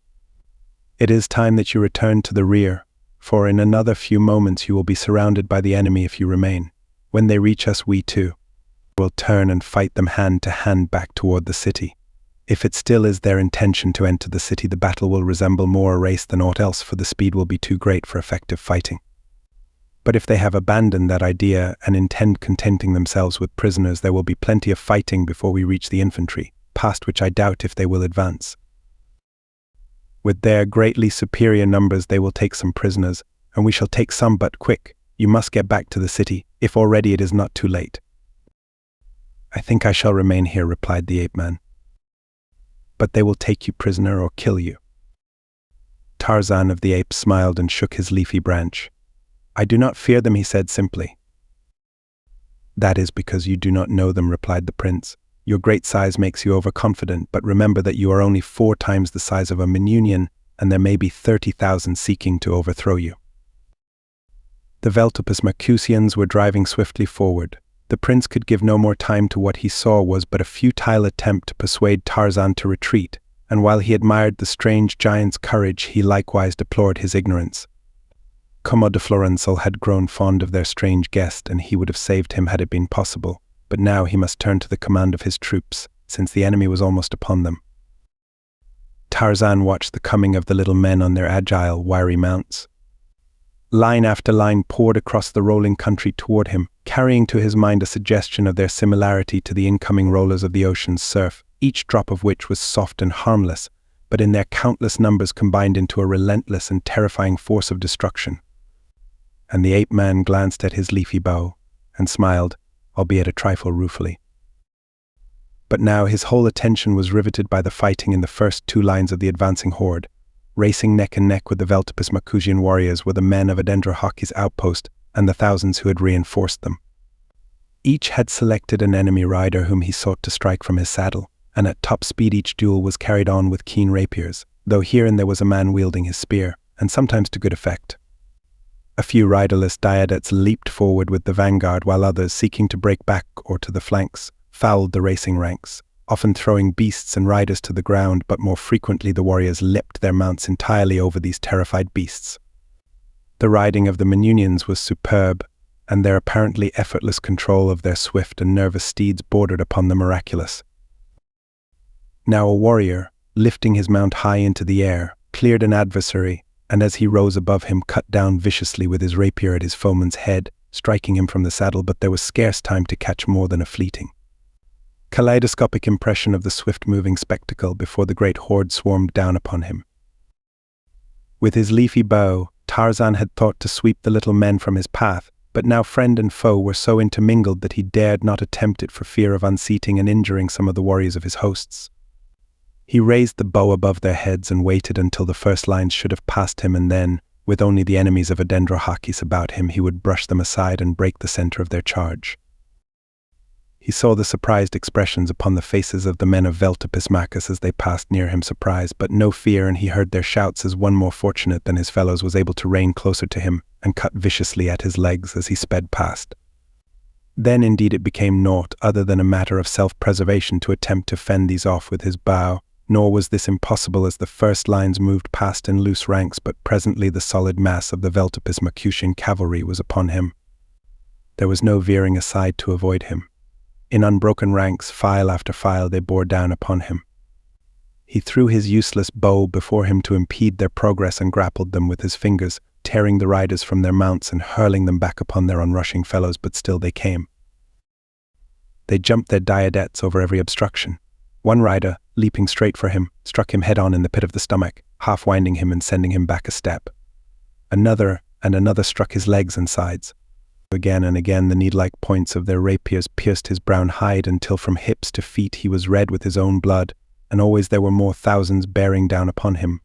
"It is time that you return to the rear, for in another few moments you will be surrounded by the enemy if you remain. When they reach us, we too will turn and fight them hand to hand back toward the city. If it still is their intention to enter the city, the battle will resemble more a race than aught else, for the speed will be too great for effective fighting. But if they have abandoned that idea and intend contenting themselves with prisoners, there will be plenty of fighting before we reach the infantry, past which I doubt if they will advance. With their greatly superior numbers they will take some prisoners, and we shall take some, but quick. You must get back to the city, if already it is not too late." "I think I shall remain here," replied the ape-man. "But they will take you prisoner or kill you." Tarzan of the Apes smiled and shook his leafy branch. "I do not fear them," he said simply. "That is because you do not know them," replied the prince. "Your great size makes you overconfident, but remember that you are only 4 times the size of a Manunian, and there may be 30,000 seeking to overthrow you." The Veltopus Mercusians were driving swiftly forward. The prince could give no more time to what he saw was but a futile attempt to persuade Tarzan to retreat, and while he admired the strange giant's courage, he likewise deplored his ignorance. Commodore Florenzel had grown fond of their strange guest, and he would have saved him had it been possible, but now he must turn to the command of his troops, since the enemy was almost upon them. Tarzan watched the coming of the little men on their agile, wiry mounts. Line after line poured across the rolling country toward him, carrying to his mind a suggestion of their similarity to the incoming rollers of the ocean's surf, each drop of which was soft and harmless, but in their countless numbers combined into a relentless and terrifying force of destruction. And the ape-man glanced at his leafy bow, and smiled, albeit a trifle ruefully. But now his whole attention was riveted by the fighting in the first 2 lines of the advancing horde. Racing neck and neck with the Veltopus Mercusian warriors were the men of Adendrahaki's outpost and the thousands who had reinforced them. Each had selected an enemy rider whom he sought to strike from his saddle, and at top speed each duel was carried on with keen rapiers, though here and there was a man wielding his spear, and sometimes to good effect. A few riderless diadetes leaped forward with the vanguard, while others, seeking to break back or to the flanks, fouled the racing ranks, often throwing beasts and riders to the ground, but more frequently the warriors leapt their mounts entirely over these terrified beasts. The riding of the Manunians was superb, and their apparently effortless control of their swift and nervous steeds bordered upon the miraculous. Now a warrior, lifting his mount high into the air, cleared an adversary, and as he rose above him cut down viciously with his rapier at his foeman's head, striking him from the saddle, but there was scarce time to catch more than a fleeting kaleidoscopic impression of the swift-moving spectacle before the great horde swarmed down upon him. With his leafy bow, Tarzan had thought to sweep the little men from his path, but now friend and foe were so intermingled that he dared not attempt it for fear of unseating and injuring some of the warriors of his hosts. He raised the bow above their heads and waited until the first lines should have passed him, and then, with only the enemies of Adendrahakis about him, he would brush them aside and break the center of their charge. He saw the surprised expressions upon the faces of the men of Veltopus Mercusius as they passed near him, surprised but no fear, and he heard their shouts as one more fortunate than his fellows was able to rein closer to him and cut viciously at his legs as he sped past. Then indeed it became naught other than a matter of self-preservation to attempt to fend these off with his bow, nor was this impossible as the first lines moved past in loose ranks, but presently the solid mass of the Veltopus Mercusian cavalry was upon him. There was no veering aside to avoid him. In unbroken ranks, file after file, they bore down upon him. He threw his useless bow before him to impede their progress and grappled them with his fingers, tearing the riders from their mounts and hurling them back upon their onrushing fellows, but still they came. They jumped their diadetes over every obstruction. One rider, leaping straight for him, struck him head-on in the pit of the stomach, half winding him and sending him back a step. Another and another struck his legs and sides. Again and again the needle-like points of their rapiers pierced his brown hide until from hips to feet he was red with his own blood, and always there were more thousands bearing down upon him.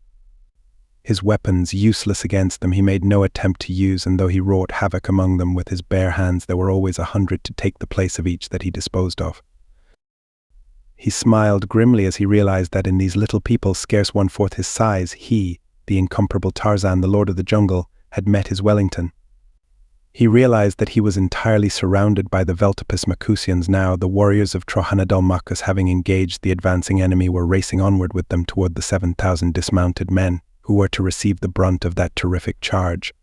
His weapons useless against them he made no attempt to use, and though he wrought havoc among them with his bare hands, there were always 100 to take the place of each that he disposed of. He smiled grimly as he realized that in these little people, scarce 1/4 his size, he, the incomparable Tarzan, the Lord of the Jungle, had met his Wellington. He realized that he was entirely surrounded by the Veltopus Macusians now. The warriors of Trohanadalmachus, having engaged the advancing enemy, were racing onward with them toward the 7,000 dismounted men who were to receive the brunt of that terrific charge.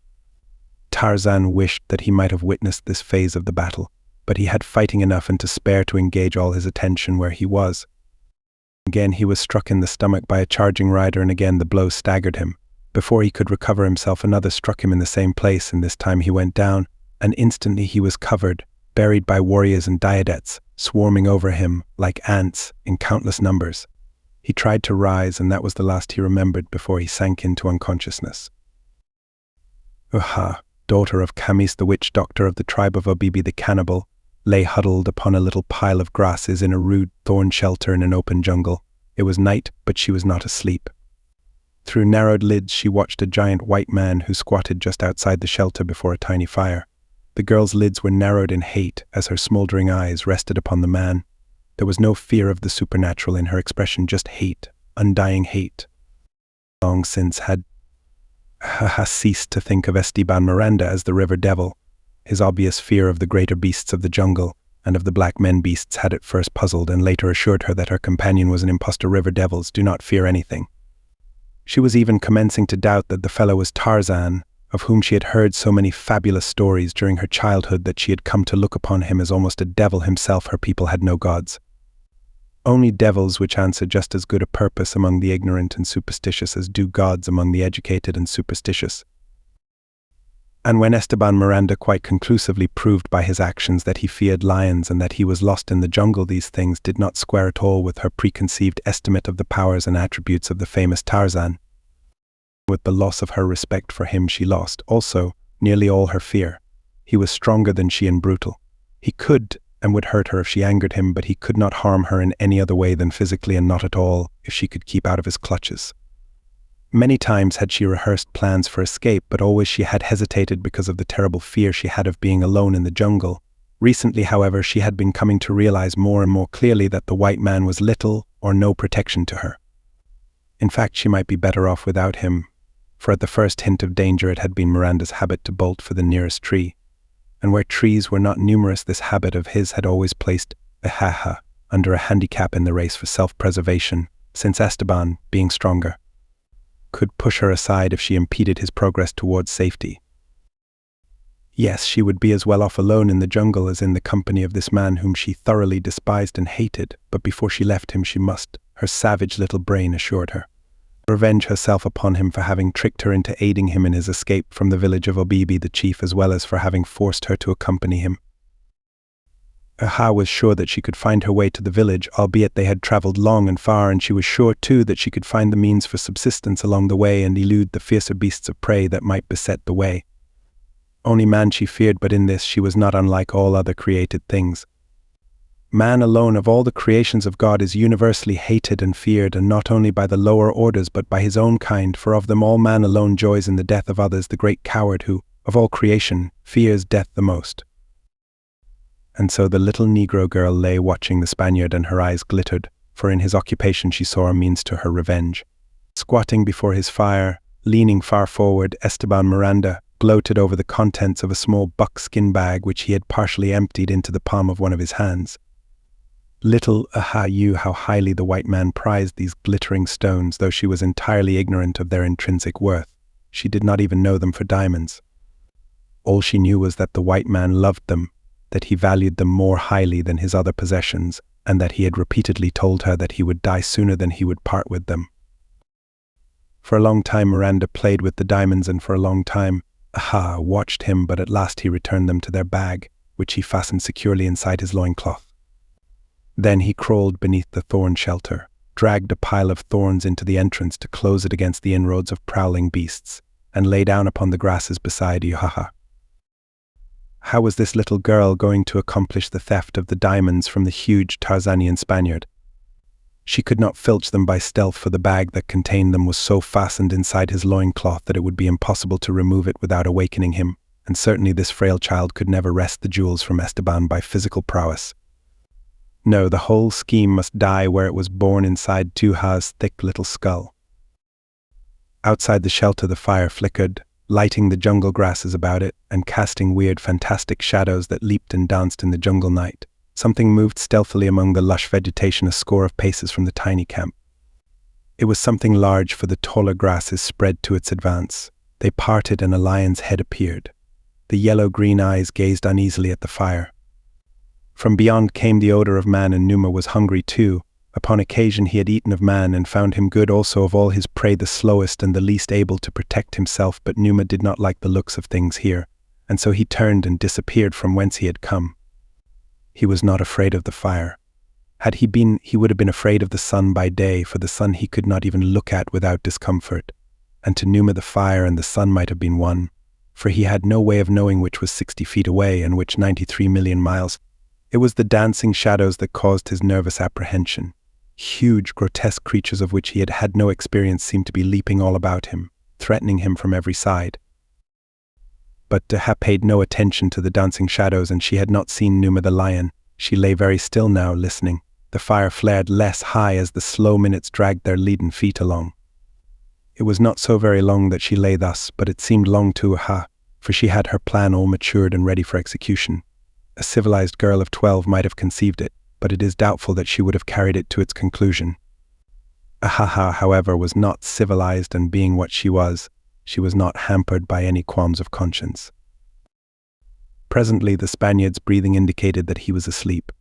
Tarzan wished that he might have witnessed this phase of the battle, but he had fighting enough and to spare to engage all his attention where he was. Again he was struck in the stomach by a charging rider, and again the blow staggered him. Before he could recover himself, another struck him in the same place, and this time he went down, and instantly he was covered, buried by warriors and diedettes, swarming over him like ants in countless numbers. He tried to rise, and that was the last he remembered before he sank into unconsciousness. Uha, daughter of Khamis, the witch doctor of the tribe of Obibi the cannibal, lay huddled upon a little pile of grasses in a rude thorn shelter in an open jungle. It was night, but she was not asleep. Through narrowed lids she watched a giant white man who squatted just outside the shelter before a tiny fire. The girl's lids were narrowed in hate as her smoldering eyes rested upon the man. There was no fear of the supernatural in her expression, just hate, undying hate. Long since had ceased to think of Esteban Miranda as the river devil. His obvious fear of the greater beasts of the jungle and of the black men beasts had at first puzzled, and later assured her that her companion was an impostor. River devils do not fear anything. She was even commencing to doubt that the fellow was Tarzan, of whom she had heard so many fabulous stories during her childhood that she had come to look upon him as almost a devil himself. Her people had no gods. Only devils which answer just as good a purpose among the ignorant and superstitious as do gods among the educated and superstitious. And when Esteban Miranda quite conclusively proved by his actions that he feared lions and that he was lost in the jungle, these things did not square at all with her preconceived estimate of the powers and attributes of the famous Tarzan. With the loss of her respect for him she lost, also, nearly all her fear. He was stronger than she and brutal. He could and would hurt her if she angered him, but he could not harm her in any other way than physically, and not at all if she could keep out of his clutches. Many times had she rehearsed plans for escape, but always she had hesitated because of the terrible fear she had of being alone in the jungle. Recently, however, she had been coming to realize more and more clearly that the white man was little or no protection to her. In fact, she might be better off without him, for at the first hint of danger it had been Miranda's habit to bolt for the nearest tree. And where trees were not numerous, this habit of his had always placed Ahaha under a handicap in the race for self-preservation, since Esteban, being stronger, could push her aside if she impeded his progress towards safety. Yes, she would be as well off alone in the jungle as in the company of this man whom she thoroughly despised and hated, but before she left him she must, her savage little brain assured her, revenge herself upon him for having tricked her into aiding him in his escape from the village of Obibi the chief, as well as for having forced her to accompany him. Aha was sure that she could find her way to the village, albeit they had traveled long and far, and she was sure too that she could find the means for subsistence along the way and elude the fiercer beasts of prey that might beset the way. Only man she feared, but in this she was not unlike all other created things. Man alone of all the creations of God is universally hated and feared, and not only by the lower orders but by his own kind, for of them all man alone joys in the death of others, the great coward who, of all creation, fears death the most. And so the little Negro girl lay watching the Spaniard, and her eyes glittered, for in his occupation she saw a means to her revenge. Squatting before his fire, leaning far forward, Esteban Miranda gloated over the contents of a small buckskin bag which he had partially emptied into the palm of one of his hands. Little Aha knew how highly the white man prized these glittering stones, though she was entirely ignorant of their intrinsic worth. She did not even know them for diamonds. All she knew was that the white man loved them, that he valued them more highly than his other possessions, and that he had repeatedly told her that he would die sooner than he would part with them. For a long time Miranda played with the diamonds, and for a long time Aha watched him, but at last he returned them to their bag, which he fastened securely inside his loincloth. Then he crawled beneath the thorn shelter, dragged a pile of thorns into the entrance to close it against the inroads of prowling beasts, and lay down upon the grasses beside Yuhaha. How was this little girl going to accomplish the theft of the diamonds from the huge Tarzanian Spaniard? She could not filch them by stealth, for the bag that contained them was so fastened inside his loincloth that it would be impossible to remove it without awakening him, and certainly this frail child could never wrest the jewels from Esteban by physical prowess. No, the whole scheme must die where it was born, inside Tuha's thick little skull. Outside the shelter the fire flickered, lighting the jungle grasses about it and casting weird fantastic shadows that leaped and danced in the jungle night. Something moved stealthily among the lush vegetation a score of paces from the tiny camp. It was something large, for the taller grasses spread to its advance. They parted and a lion's head appeared. The yellow-green eyes gazed uneasily at the fire. From beyond came the odor of man, and Numa was hungry too. Upon occasion he had eaten of man and found him good also of all his prey the slowest and the least able to protect himself, but Numa did not like the looks of things here, and so he turned and disappeared from whence he had come. He was not afraid of the fire. Had he been, he would have been afraid of the sun by day, for the sun he could not even look at without discomfort, and to Numa the fire and the sun might have been one, for he had no way of knowing which was 60 feet away and which 93 million miles. It was the dancing shadows that caused his nervous apprehension. Huge, grotesque creatures of which he had had no experience seemed to be leaping all about him, threatening him from every side. But Deha paid no attention to the dancing shadows, and she had not seen Numa the lion. She lay very still now, listening. The fire flared less high as the slow minutes dragged their leaden feet along. It was not so very long that she lay thus, but it seemed long to Aha, for she had her plan all matured and ready for execution. A civilized girl of 12 might have conceived it, but it is doubtful that she would have carried it to its conclusion. Ahaha, however, was not civilized, and being what she was not hampered by any qualms of conscience. Presently the Spaniard's breathing indicated that he was asleep.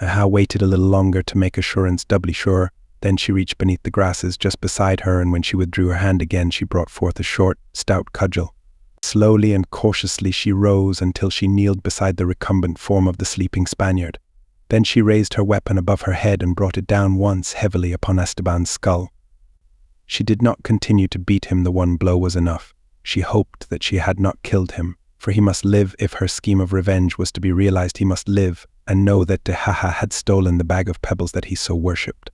Aha waited a little longer to make assurance doubly sure. Then she reached beneath the grasses just beside her, and when she withdrew her hand again she brought forth a short, stout cudgel. Slowly and cautiously she rose until she kneeled beside the recumbent form of the sleeping Spaniard. Then she raised her weapon above her head and brought it down once heavily upon Esteban's skull. She did not continue to beat him, the one blow was enough. She hoped that she had not killed him, for he must live. If her scheme of revenge was to be realized, he must live, and know that Dehaha had stolen the bag of pebbles that he so worshipped.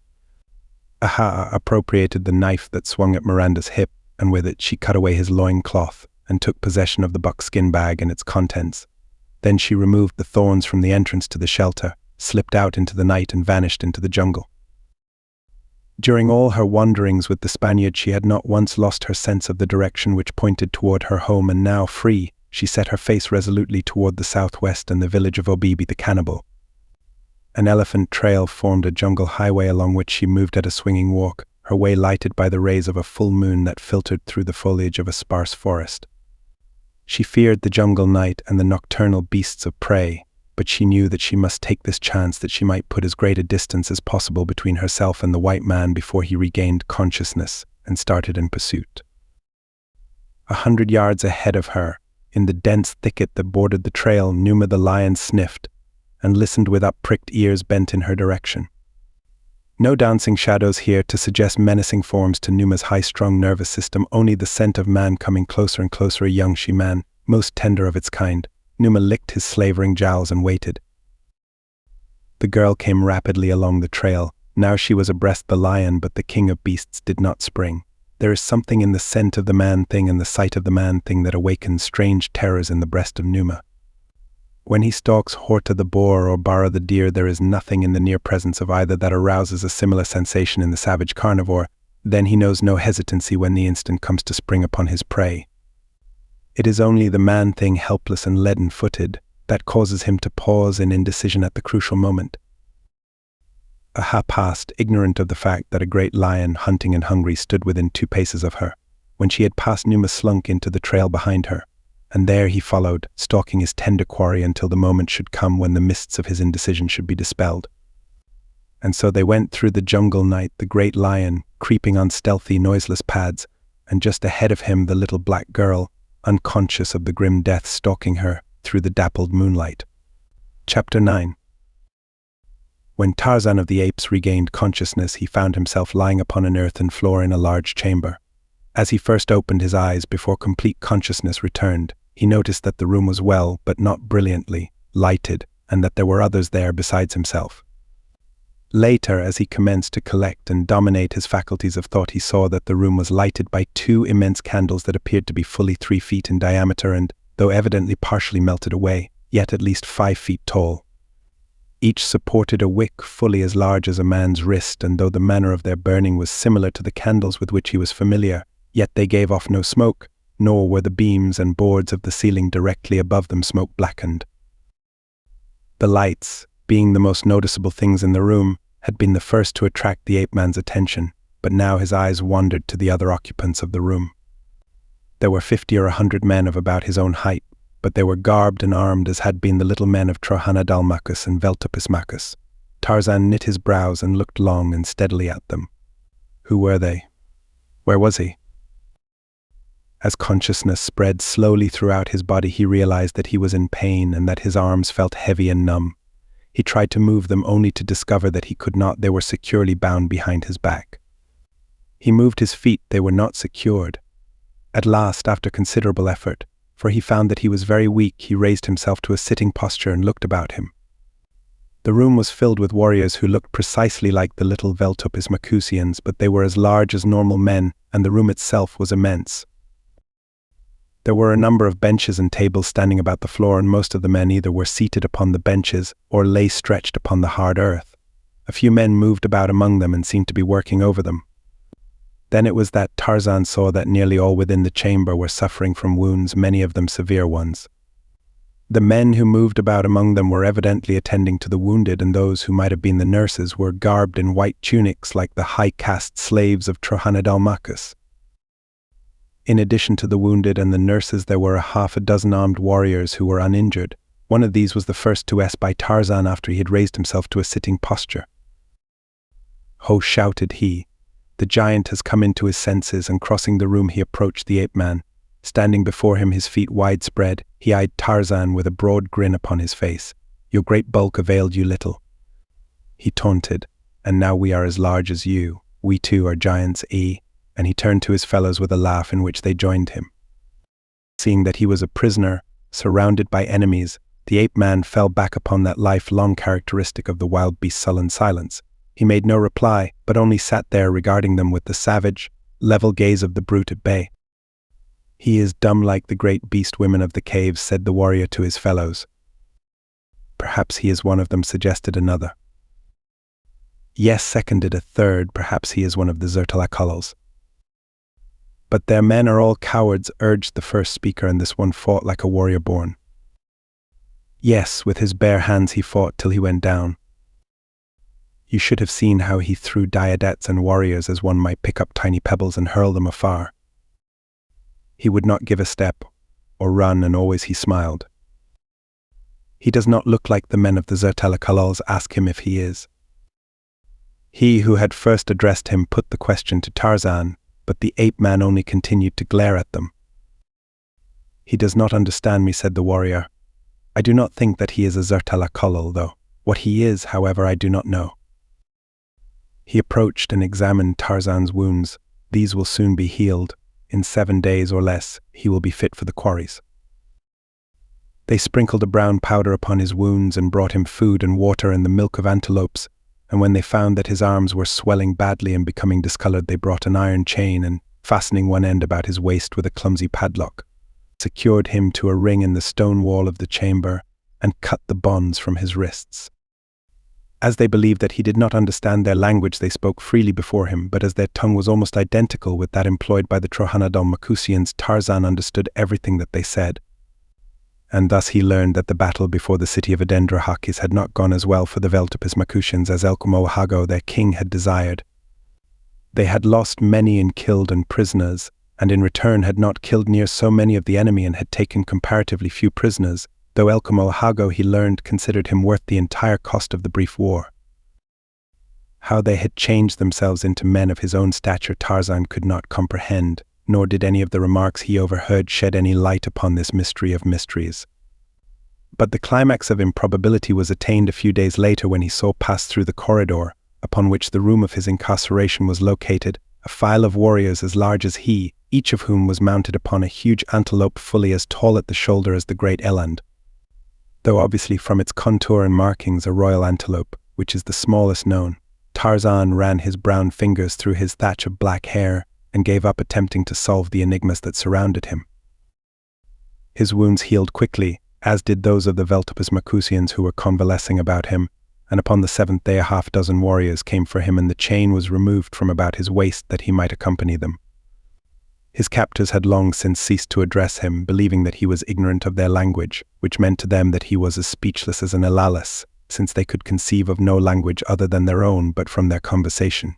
Aha appropriated the knife that swung at Miranda's hip, and with it she cut away his loincloth and took possession of the buckskin bag and its contents. Then she removed the thorns from the entrance to the shelter, slipped out into the night, and vanished into the jungle. During all her wanderings with the Spaniard she had not once lost her sense of the direction which pointed toward her home, and now, free, she set her face resolutely toward the southwest and the village of Obibi the cannibal. An elephant trail formed a jungle highway along which she moved at a swinging walk, her way lighted by the rays of a full moon that filtered through the foliage of a sparse forest. She feared the jungle night and the nocturnal beasts of prey, but she knew that she must take this chance, that she might put as great a distance as possible between herself and the white man before he regained consciousness and started in pursuit. 100 yards ahead of her, in the dense thicket that bordered the trail, Numa the lion sniffed and listened with up-pricked ears bent in her direction. No dancing shadows here to suggest menacing forms to Numa's high-strung nervous system, only the scent of man coming closer and closer, a young she-man, most tender of its kind. Numa licked his slavering jowls and waited. The girl came rapidly along the trail. Now she was abreast the lion, but the king of beasts did not spring. There is something in the scent of the man-thing and the sight of the man-thing that awakens strange terrors in the breast of Numa. When he stalks Horta the boar or Bara the deer, there is nothing in the near presence of either that arouses a similar sensation in the savage carnivore. Then he knows no hesitancy when the instant comes to spring upon his prey. It is only the man-thing, helpless and leaden-footed, that causes him to pause in indecision at the crucial moment. Aha passed, ignorant of the fact that a great lion, hunting and hungry, stood within 2 paces of her. When she had passed, Numa slunk into the trail behind her, and there he followed, stalking his tender quarry until the moment should come when the mists of his indecision should be dispelled. And so they went through the jungle night, the great lion creeping on stealthy, noiseless pads, and just ahead of him the little black girl, unconscious of the grim death stalking her through the dappled moonlight. Chapter 9. When Tarzan of the Apes regained consciousness, he found himself lying upon an earthen floor in a large chamber. As he first opened his eyes before complete consciousness returned, he noticed that the room was well, but not brilliantly, lighted, and that there were others there besides himself. Later, as he commenced to collect and dominate his faculties of thought, he saw that the room was lighted by two immense candles that appeared to be fully 3 feet in diameter and, though evidently partially melted away, yet at least 5 feet tall. Each supported a wick fully as large as a man's wrist, and though the manner of their burning was similar to the candles with which he was familiar, yet they gave off no smoke, nor were the beams and boards of the ceiling directly above them smoke-blackened. The lights, being the most noticeable things in the room, had been the first to attract the ape-man's attention, but now his eyes wandered to the other occupants of the room. There were 50 or 100 men of about his own height, but they were garbed and armed as had been the little men of Trohanadalmachus and Veltopismachus. Tarzan knit his brows and looked long and steadily at them. Who were they? Where was he? As consciousness spread slowly throughout his body, he realized that he was in pain and that his arms felt heavy and numb. He tried to move them only to discover that he could not. They were securely bound behind his back. He moved his feet. They were not secured. At last, after considerable effort, for he found that he was very weak, he raised himself to a sitting posture and looked about him. The room was filled with warriors who looked precisely like the little Veltopismachusians, but they were as large as normal men, and the room itself was immense. There were a number of benches and tables standing about the floor, and most of the men either were seated upon the benches or lay stretched upon the hard earth. A few men moved about among them and seemed to be working over them. Then it was that Tarzan saw that nearly all within the chamber were suffering from wounds, many of them severe ones. The men who moved about among them were evidently attending to the wounded, and those who might have been the nurses were garbed in white tunics like the high-caste slaves of Trohanadalmachus. In addition to the wounded and the nurses, there were 6 armed warriors who were uninjured. One of these was the first to espy Tarzan after he had raised himself to a sitting posture. "Ho!" shouted he. "The giant has come into his senses," and crossing the room he approached the ape-man. Standing before him, his feet widespread, he eyed Tarzan with a broad grin upon his face. "Your great bulk availed you little," he taunted, "and now we are as large as you. We too are giants, and he turned to his fellows with a laugh in which they joined him. Seeing that he was a prisoner, surrounded by enemies, the ape-man fell back upon that lifelong characteristic of the wild beast's sullen silence. He made no reply, but only sat there regarding them with the savage, level gaze of the brute at bay. "He is dumb like the great beast women of the caves," said the warrior to his fellows. "Perhaps he is one of them," suggested another. "Yes," seconded a third, "perhaps he is one of the Zertalakollals." "But their men are all cowards," urged the first speaker, "and this one fought like a warrior born." "Yes, with his bare hands he fought till he went down. You should have seen how he threw diadettes and warriors as one might pick up tiny pebbles and hurl them afar. He would not give a step or run, and always he smiled. He does not look like the men of the Zertalakollals. Ask him if he is." He who had first addressed him put the question to Tarzan, but the ape-man only continued to glare at them. "He does not understand me," said the warrior. "I do not think that he is a Zertalakollal, though. What he is, however, I do not know." He approached and examined Tarzan's wounds. "These will soon be healed. In 7 days or less, he will be fit for the quarries." They sprinkled a brown powder upon his wounds and brought him food and water and the milk of antelopes, and when they found that his arms were swelling badly and becoming discolored, they brought an iron chain and, fastening one end about his waist with a clumsy padlock, secured him to a ring in the stone wall of the chamber and cut the bonds from his wrists. As they believed that he did not understand their language, they spoke freely before him, but as their tongue was almost identical with that employed by the Trohanadalmachusians, Tarzan understood everything that they said. And thus he learned that the battle before the city of Adendrahakis had not gone as well for the Veltopismachusians as Elkumohago, their king, had desired. They had lost many in killed and prisoners, and in return had not killed near so many of the enemy and had taken comparatively few prisoners, though Elkumohago, he learned, considered him worth the entire cost of the brief war. How they had changed themselves into men of his own stature Tarzan could not comprehend, nor did any of the remarks he overheard shed any light upon this mystery of mysteries. But the climax of improbability was attained a few days later when he saw pass through the corridor, upon which the room of his incarceration was located, a file of warriors as large as he, each of whom was mounted upon a huge antelope fully as tall at the shoulder as the great eland. Though obviously from its contour and markings a royal antelope, which is the smallest known, Tarzan ran his brown fingers through his thatch of black hair and gave up attempting to solve the enigmas that surrounded him. His wounds healed quickly, as did those of the Veltopus Macusians who were convalescing about him, and upon the 7th day a half-dozen warriors came for him, and the chain was removed from about his waist that he might accompany them. His captors had long since ceased to address him, believing that he was ignorant of their language, which meant to them that he was as speechless as an Alalis, since they could conceive of no language other than their own but from their conversation.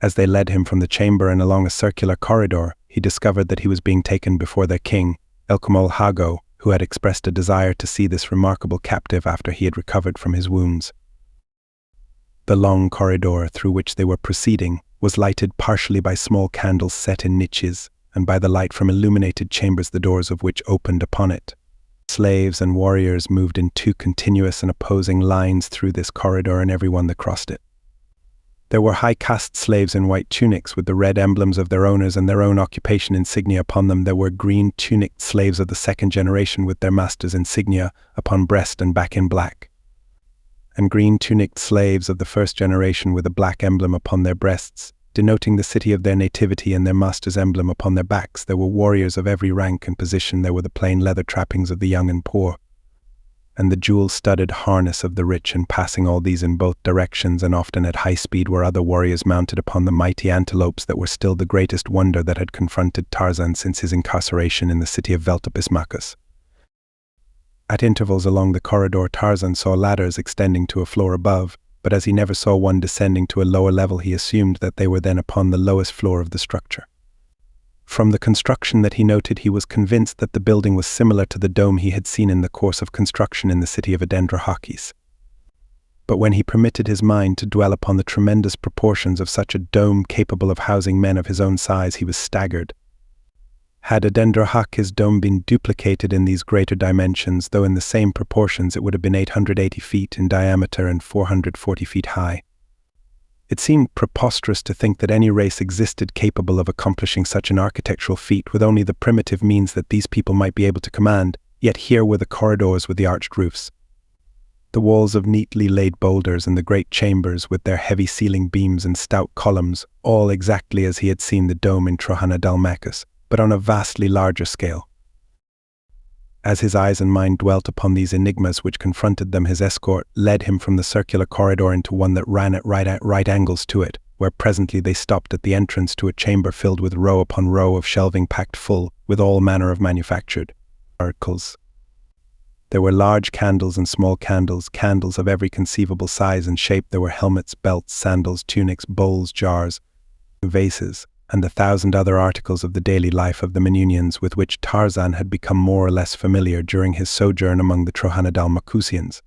As they led him from the chamber and along a circular corridor, he discovered that he was being taken before their king, Elcomol Hago, who had expressed a desire to see this remarkable captive after he had recovered from his wounds. The long corridor through which they were proceeding was lighted partially by small candles set in niches, and by the light from illuminated chambers the doors of which opened upon it. Slaves and warriors moved in 2 continuous and opposing lines through this corridor, and everyone that crossed it. There were high-caste slaves in white tunics with the red emblems of their owners and their own occupation insignia upon them. There were green-tunicked slaves of the 2nd generation with their masters' insignia upon breast and back in black, and green-tunicked slaves of the 1st generation with a black emblem upon their breasts, denoting the city of their nativity, and their master's emblem upon their backs. There were warriors of every rank and position. There were the plain leather trappings of the young and poor, and the jewel-studded harness of the rich, and passing all these in both directions and often at high speed were other warriors mounted upon the mighty antelopes that were still the greatest wonder that had confronted Tarzan since his incarceration in the city of Veltopus Macus. At intervals along the corridor Tarzan saw ladders extending to a floor above, but as he never saw one descending to a lower level, he assumed that they were then upon the lowest floor of the structure. From the construction that he noted, he was convinced that the building was similar to the dome he had seen in the course of construction in the city of Adendrahakis. But when he permitted his mind to dwell upon the tremendous proportions of such a dome capable of housing men of his own size, he was staggered. Had Adendrahakis' dome been duplicated in these greater dimensions, though in the same proportions, it would have been 880 feet in diameter and 440 feet high. It seemed preposterous to think that any race existed capable of accomplishing such an architectural feat with only the primitive means that these people might be able to command, yet here were the corridors with the arched roofs, the walls of neatly laid boulders, and the great chambers with their heavy ceiling beams and stout columns, all exactly as he had seen the dome in Trohanadalmachus, but on a vastly larger scale. As his eyes and mind dwelt upon these enigmas which confronted them, his escort led him from the circular corridor into one that ran at right angles to it, where presently they stopped at the entrance to a chamber filled with row upon row of shelving packed full with all manner of manufactured articles. There were large candles and small candles, candles of every conceivable size and shape. There were helmets, belts, sandals, tunics, bowls, jars, vases, and 1,000 other articles of the daily life of the Manunians with which Tarzan had become more or less familiar during his sojourn among the Trohanadalmacusians.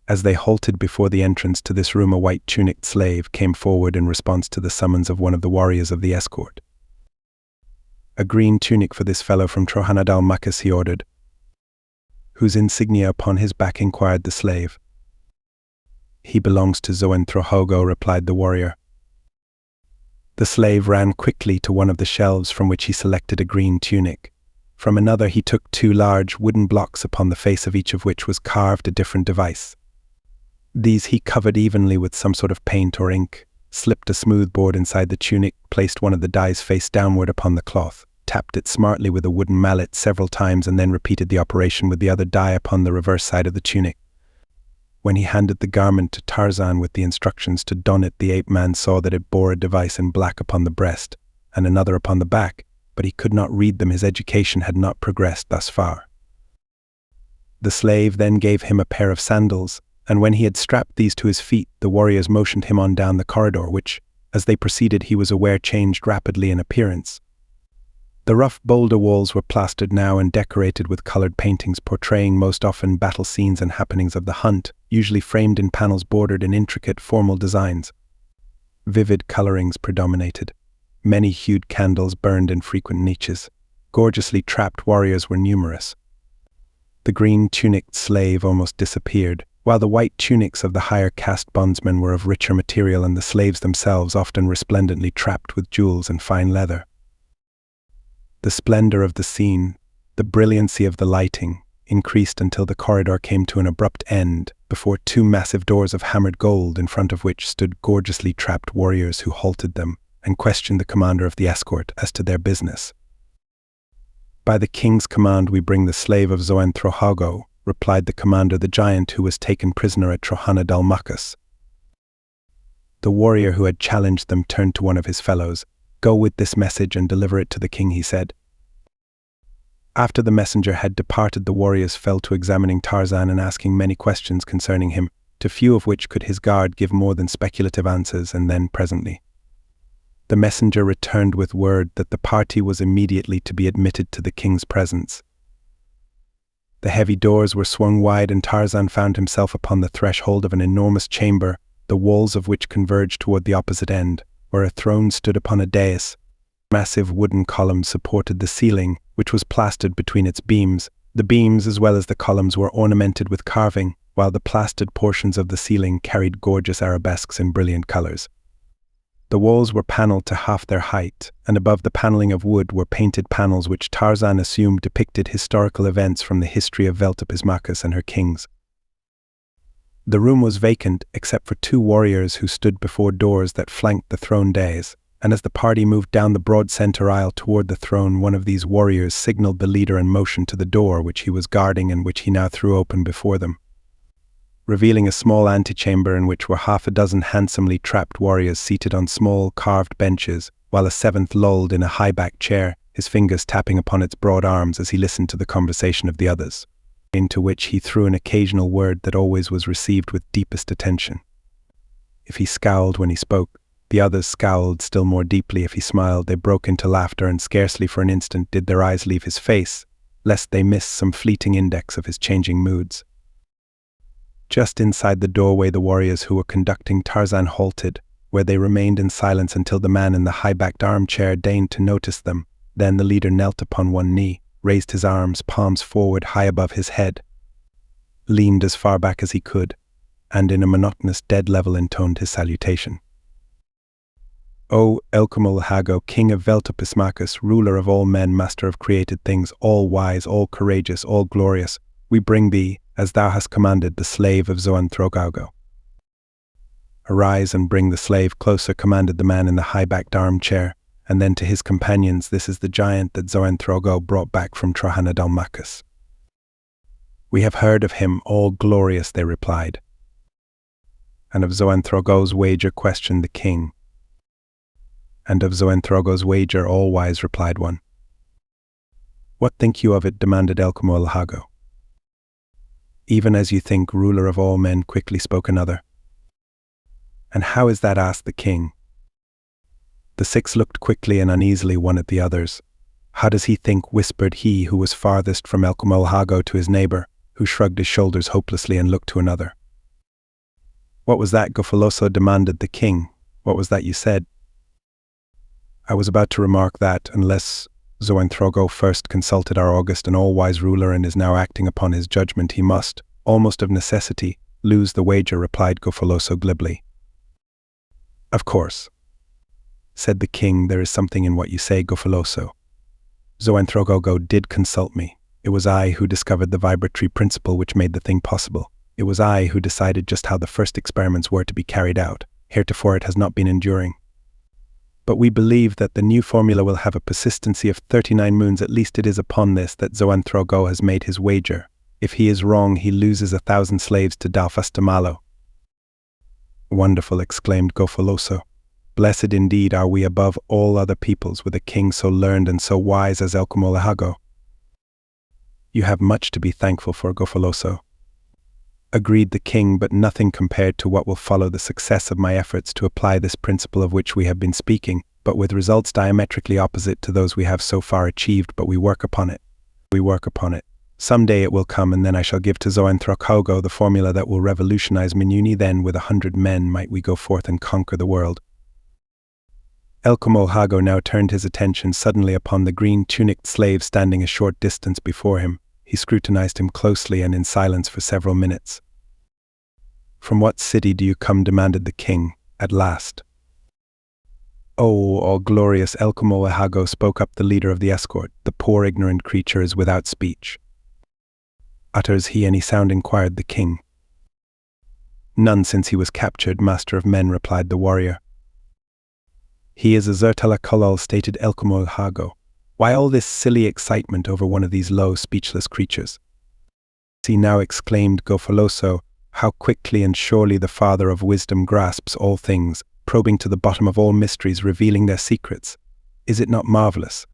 As they halted before the entrance to this room, a white-tunicked slave came forward in response to the summons of one of the warriors of the escort. "A green tunic for this fellow from Trohanadalmachus," he ordered. "Whose insignia upon his back?" inquired the slave. "He belongs to Zoenthrohogo," replied the warrior. The slave ran quickly to one of the shelves from which he selected a green tunic. From another he took 2 large wooden blocks upon the face of each of which was carved a different device. These he covered evenly with some sort of paint or ink, slipped a smooth board inside the tunic, placed one of the dies face downward upon the cloth, tapped it smartly with a wooden mallet several times, and then repeated the operation with the other die upon the reverse side of the tunic. When he handed the garment to Tarzan with the instructions to don it, the ape-man saw that it bore a device in black upon the breast, and another upon the back, but he could not read them. His education had not progressed thus far. The slave then gave him a pair of sandals, and when he had strapped these to his feet, the warriors motioned him on down the corridor, which, as they proceeded, he was aware changed rapidly in appearance. The rough boulder walls were plastered now and decorated with colored paintings portraying most often battle scenes and happenings of the hunt, usually framed in panels bordered in intricate formal designs. Vivid colorings predominated. Many hued candles burned in frequent niches. Gorgeously trapped warriors were numerous. The green-tunicked slave almost disappeared, while the white tunics of the higher caste bondsmen were of richer material and the slaves themselves often resplendently trapped with jewels and fine leather. The splendor of the scene, the brilliancy of the lighting, increased until the corridor came to an abrupt end before two massive doors of hammered gold in front of which stood gorgeously trapped warriors who halted them and questioned the commander of the escort as to their business. "By the king's command we bring the slave of Xoenthrohago," replied the commander, the giant who was taken prisoner at Trohana Dalmakas. The warrior who had challenged them turned to one of his fellows. "Go with this message and deliver it to the king," he said. After the messenger had departed, the warriors fell to examining Tarzan and asking many questions concerning him, to few of which could his guard give more than speculative answers, and then presently the messenger returned with word that the party was immediately to be admitted to the king's presence. The heavy doors were swung wide and Tarzan found himself upon the threshold of an enormous chamber, the walls of which converged toward the opposite end, where a throne stood upon a dais. Massive wooden columns supported the ceiling, which was plastered between its beams. The beams, as well as the columns, were ornamented with carving, while the plastered portions of the ceiling carried gorgeous arabesques in brilliant colors. The walls were paneled to half their height, and above the paneling of wood were painted panels which Tarzan assumed depicted historical events from the history of Velta and her kings. The room was vacant except for two warriors who stood before doors that flanked the throne dais, and as the party moved down the broad center aisle toward the throne, one of these warriors signaled the leader and motioned to the door which he was guarding and which he now threw open before them, revealing a small antechamber in which were half a dozen handsomely trapped warriors seated on small carved benches, while a seventh lolled in a high-backed chair, his fingers tapping upon its broad arms as he listened to the conversation of the others, into which he threw an occasional word that always was received with deepest attention. If he scowled when he spoke, the others scowled still more deeply. If he smiled, they broke into laughter, and scarcely for an instant did their eyes leave his face, lest they miss some fleeting index of his changing moods. Just inside the doorway, the warriors who were conducting Tarzan halted, where they remained in silence until the man in the high-backed armchair deigned to notice them. Then the leader knelt upon one knee, raised his arms, palms forward high above his head, leaned as far back as he could, and in a monotonous dead level intoned his salutation. "O Elcomolhago, king of Velta, ruler of all men, master of created things, all wise, all courageous, all glorious, we bring thee, as thou hast commanded, the slave of Xoenthrohago." "Arise and bring the slave closer," commanded the man in the high-backed armchair, and then to his companions, "This is the giant that Xoenthrohago brought back from Trohana Dalmakas." "We have heard of him, all glorious," they replied. "And of Xoenthrohago's wager?" questioned the king. "And of Xoenthrohago's wager, all wise," replied one. "What think you of it?" demanded Elcomolhago. "Even as you think, ruler of all men," quickly spoke another. "And how is that?" asked the king. The six looked quickly and uneasily one at the others. "How does he think?" whispered he who was farthest from Elcomolhago to his neighbor, who shrugged his shoulders hopelessly and looked to another. "What was that, Gofoloso?" demanded the king. "What was that you said?" "I was about to remark that, unless Xoenthrohago first consulted our august and all-wise ruler and is now acting upon his judgment, he must, almost of necessity, lose the wager," replied Gofoloso glibly. "Of course," said the king, "there is something in what you say, Gofoloso. Xoenthrohago did consult me. It was I who discovered the vibratory principle which made the thing possible. It was I who decided just how the first experiments were to be carried out. Heretofore it has not been enduring. But we believe that the new formula will have a persistency of 39 moons. At least it is upon this that Xoenthrohago has made his wager. If he is wrong, he loses 1,000 slaves to Dalfastamalo." "Wonderful," exclaimed Gofoloso. "Blessed indeed are we above all other peoples with a king so learned and so wise as Elcomolhago." "You have much to be thankful for, Gofoloso," agreed the king, "but nothing compared to what will follow the success of my efforts to apply this principle of which we have been speaking, but with results diametrically opposite to those we have so far achieved. But we work upon it. We work upon it. Some day it will come, and then I shall give to Xoenthrohago the formula that will revolutionize Minuni. Then, with 100 men, might we go forth and conquer the world." Elcomolhago now turned his attention suddenly upon the green-tunicked slave standing a short distance before him. He scrutinized him closely and in silence for several minutes. "From what city do you come?" demanded the king, at last. "Oh, all glorious Elcomolehago," spoke up the leader of the escort. "The poor ignorant creature is without speech." "Utters he any sound?" inquired the king. "None since he was captured, master of men," replied the warrior. "He is a Zertala Kolol," stated Elcomolehago. "Why all this silly excitement over one of these low, speechless creatures?" "See now," exclaimed Gofoloso, "how quickly and surely the Father of Wisdom grasps all things, probing to the bottom of all mysteries, revealing their secrets. Is it not marvelous?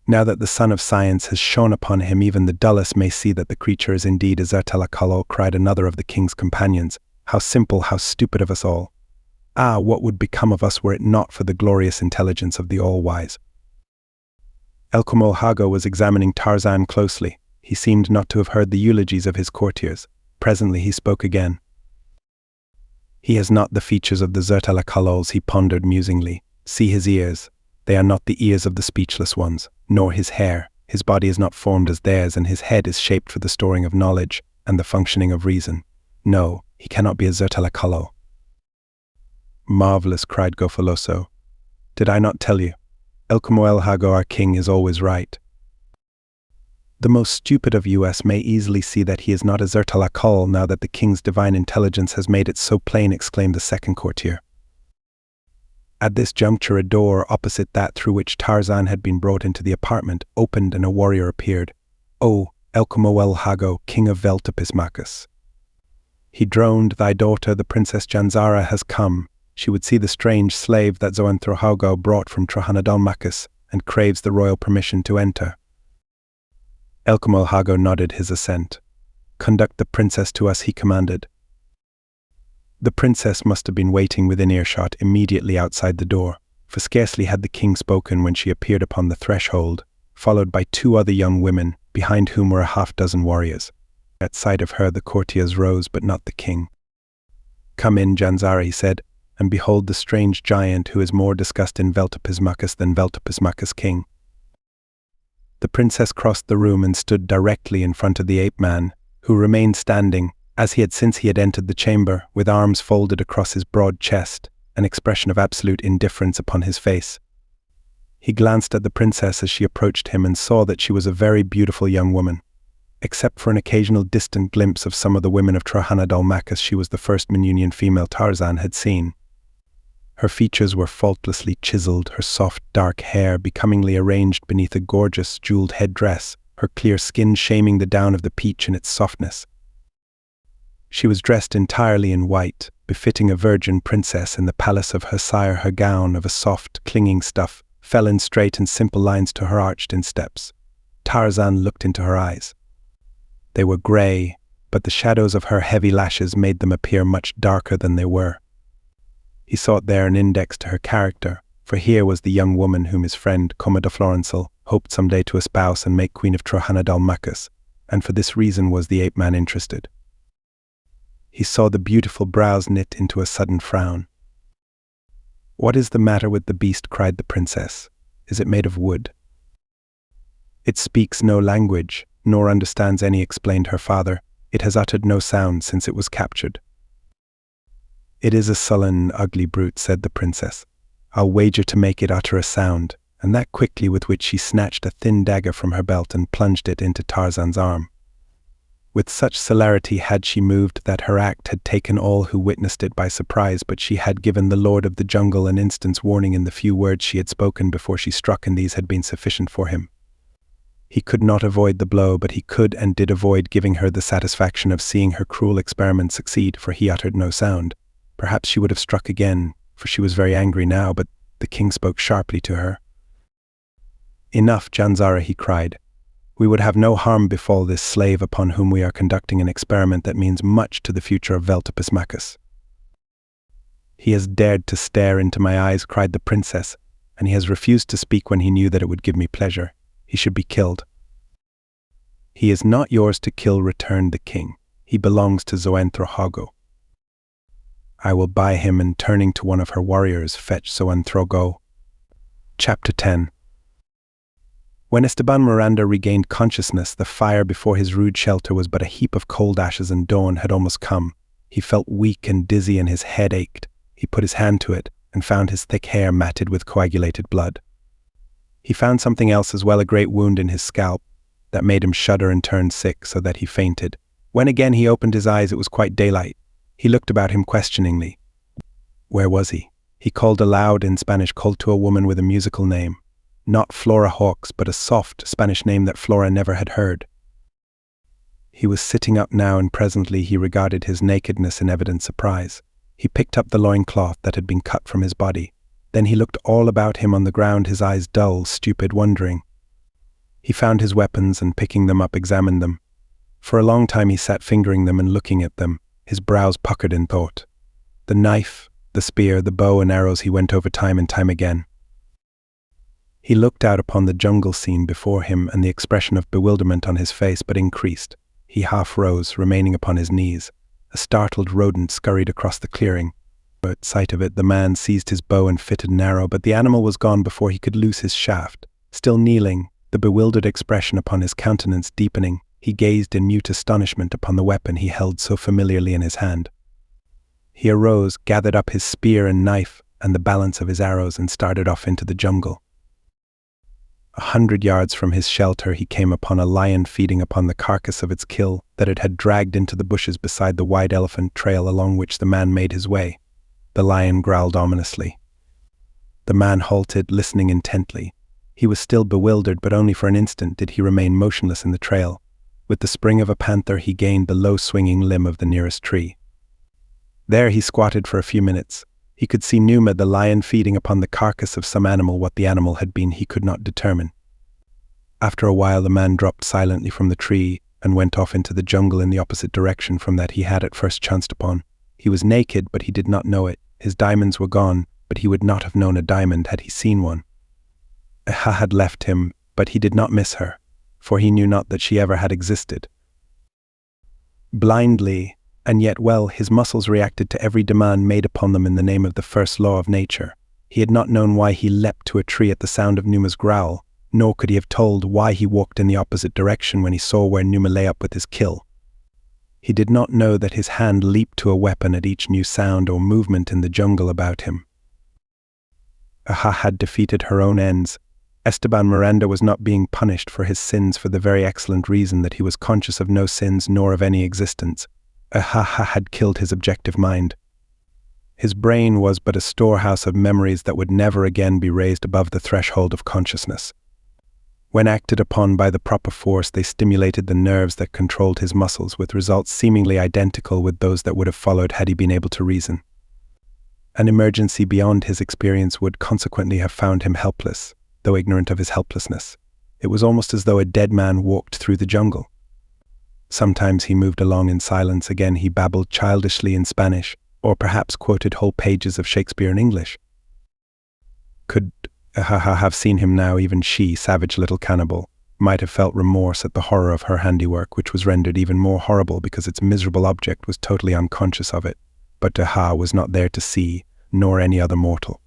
Now that the sun of science has shone upon him, even the dullest may see that the creature is indeed a Zertala Kolol," cried another of the king's companions. "How simple, how stupid of us all! Ah, what would become of us were it not for the glorious intelligence of the All-Wise?" Elcomolehago was examining Tarzan closely. He seemed not to have heard the eulogies of his courtiers. Presently he spoke again. "He has not the features of the Zertala Kolols," he pondered musingly. "See his ears. They are not the ears of the speechless ones, nor his hair. His body is not formed as theirs, and his head is shaped for the storing of knowledge and the functioning of reason. No, he cannot be a Zertala Kolol." "Marvelous," cried Gofoloso. "Did I not tell you? Elcomolehago, our king, is always right. The most stupid of us may easily see that he is not a Zertala Kolol now that the king's divine intelligence has made it so plain," exclaimed the second courtier. At this juncture, a door opposite that through which Tarzan had been brought into the apartment opened and a warrior appeared. "O Elcomolehago, king of Veltapismachus." He droned, "Thy daughter, the Princess Janzara, has come. She would see the strange slave that Zoanthrohago brought from Trahanadalmachus, and craves the royal permission to enter." Elcomolehago nodded his assent. "Conduct the princess to us," he commanded. The princess must have been waiting within earshot immediately outside the door, for scarcely had the king spoken when she appeared upon the threshold, followed by two other young women, behind whom were a half-dozen warriors. At sight of her the courtiers rose, but not the king. "Come in, Janzara," he said, "and behold the strange giant who is more discussed in Veltapismachus than Veltapismachus king." The princess crossed the room and stood directly in front of the ape-man, who remained standing, as he had since he had entered the chamber, with arms folded across his broad chest, an expression of absolute indifference upon his face. He glanced at the princess as she approached him and saw that she was a very beautiful young woman. Except for an occasional distant glimpse of some of the women of Trahanadalmachus, she was the first Manunian female Tarzan had seen. Her features were faultlessly chiseled, her soft, dark hair becomingly arranged beneath a gorgeous, jeweled headdress, her clear skin shaming the down of the peach in its softness. She was dressed entirely in white, befitting a virgin princess in the palace of her sire. Her gown, of a soft, clinging stuff, fell in straight and simple lines to her arched insteps. Tarzan looked into her eyes. They were grey, but the shadows of her heavy lashes made them appear much darker than they were. He sought there an index to her character, for here was the young woman whom his friend Commodore Florencel hoped some day to espouse and make queen of Trahanadalmachus, and for this reason was the ape-man interested. He saw the beautiful brows knit into a sudden frown. "What is the matter with the beast?" cried the princess. "Is it made of wood?" "It speaks no language, nor understands any," explained her father. "It has uttered no sound since it was captured." "It is a sullen, ugly brute," said the princess. "I'll wager to make it utter a sound," and that quickly, with which she snatched a thin dagger from her belt and plunged it into Tarzan's arm. With such celerity had she moved that her act had taken all who witnessed it by surprise, but she had given the lord of the jungle an instant's warning in the few words she had spoken before she struck, and these had been sufficient for him. He could not avoid the blow, but he could and did avoid giving her the satisfaction of seeing her cruel experiment succeed, for he uttered no sound. Perhaps she would have struck again, for she was very angry now, but the king spoke sharply to her. "Enough, Janzara," he cried. "We would have no harm befall this slave upon whom we are conducting an experiment that means much to the future of Veltapismachus." "He has dared to stare into my eyes," cried the princess, "and he has refused to speak when he knew that it would give me pleasure. He should be killed." "He is not yours to kill," returned the king. "He belongs to Zoanthrohago. I will buy him," and turning to one of her warriors, "Fetch Zoanthrogo." Chapter 10. When Esteban Miranda regained consciousness, the fire before his rude shelter was but a heap of cold ashes and dawn had almost come. He felt weak and dizzy and his head ached. He put his hand to it and found his thick hair matted with coagulated blood. He found something else as well, a great wound in his scalp that made him shudder and turn sick so that he fainted. When again he opened his eyes, it was quite daylight. He looked about him questioningly. Where was he? He called aloud in Spanish, called to a woman with a musical name. Not Flora Hawkes, but a soft Spanish name that Flora never had heard. He was sitting up now, and presently he regarded his nakedness in evident surprise. He picked up the loincloth that had been cut from his body. Then he looked all about him on the ground, his eyes dull, stupid, wondering. He found his weapons and picking them up examined them. For a long time he sat fingering them and looking at them, his brows puckered in thought. The knife, the spear, the bow and arrows he went over time and time again. He looked out upon the jungle scene before him, and the expression of bewilderment on his face but increased. He half rose, remaining upon his knees. A startled rodent scurried across the clearing. At sight of it, the man seized his bow and fitted an arrow, but the animal was gone before he could loose his shaft. Still kneeling, the bewildered expression upon his countenance deepening, he gazed in mute astonishment upon the weapon he held so familiarly in his hand. He arose, gathered up his spear and knife and the balance of his arrows, and started off into the jungle. 100 yards from his shelter he came upon a lion feeding upon the carcass of its kill that it had dragged into the bushes beside the wide elephant trail along which the man made his way. The lion growled ominously. The man halted, listening intently. He was still bewildered, but only for an instant did he remain motionless in the trail. With the spring of a panther he gained the low swinging limb of the nearest tree. There he squatted for a few minutes. He could see Numa the lion feeding upon the carcass of some animal. What the animal had been he could not determine. After a while the man dropped silently from the tree and went off into the jungle in the opposite direction from that he had at first chanced upon. He was naked, but he did not know it. His diamonds were gone, but he would not have known a diamond had he seen one. Aha had left him, but he did not miss her, for he knew not that she ever had existed. Blindly, and yet well, his muscles reacted to every demand made upon them in the name of the first law of nature. He had not known why he leapt to a tree at the sound of Numa's growl, nor could he have told why he walked in the opposite direction when he saw where Numa lay up with his kill. He did not know that his hand leaped to a weapon at each new sound or movement in the jungle about him. Aha had defeated her own ends. Esteban Miranda was not being punished for his sins for the very excellent reason that he was conscious of no sins nor of any existence. Aha had killed his objective mind. His brain was but a storehouse of memories that would never again be raised above the threshold of consciousness. When acted upon by the proper force, they stimulated the nerves that controlled his muscles, with results seemingly identical with those that would have followed had he been able to reason. An emergency beyond his experience would consequently have found him helpless, though ignorant of his helplessness. It was almost as though a dead man walked through the jungle. Sometimes he moved along in silence, again he babbled childishly in Spanish, or perhaps quoted whole pages of Shakespeare in English. Could Aha have seen him now, even she, savage little cannibal, might have felt remorse at the horror of her handiwork, which was rendered even more horrible because its miserable object was totally unconscious of it. But Aha was not there to see, nor any other mortal.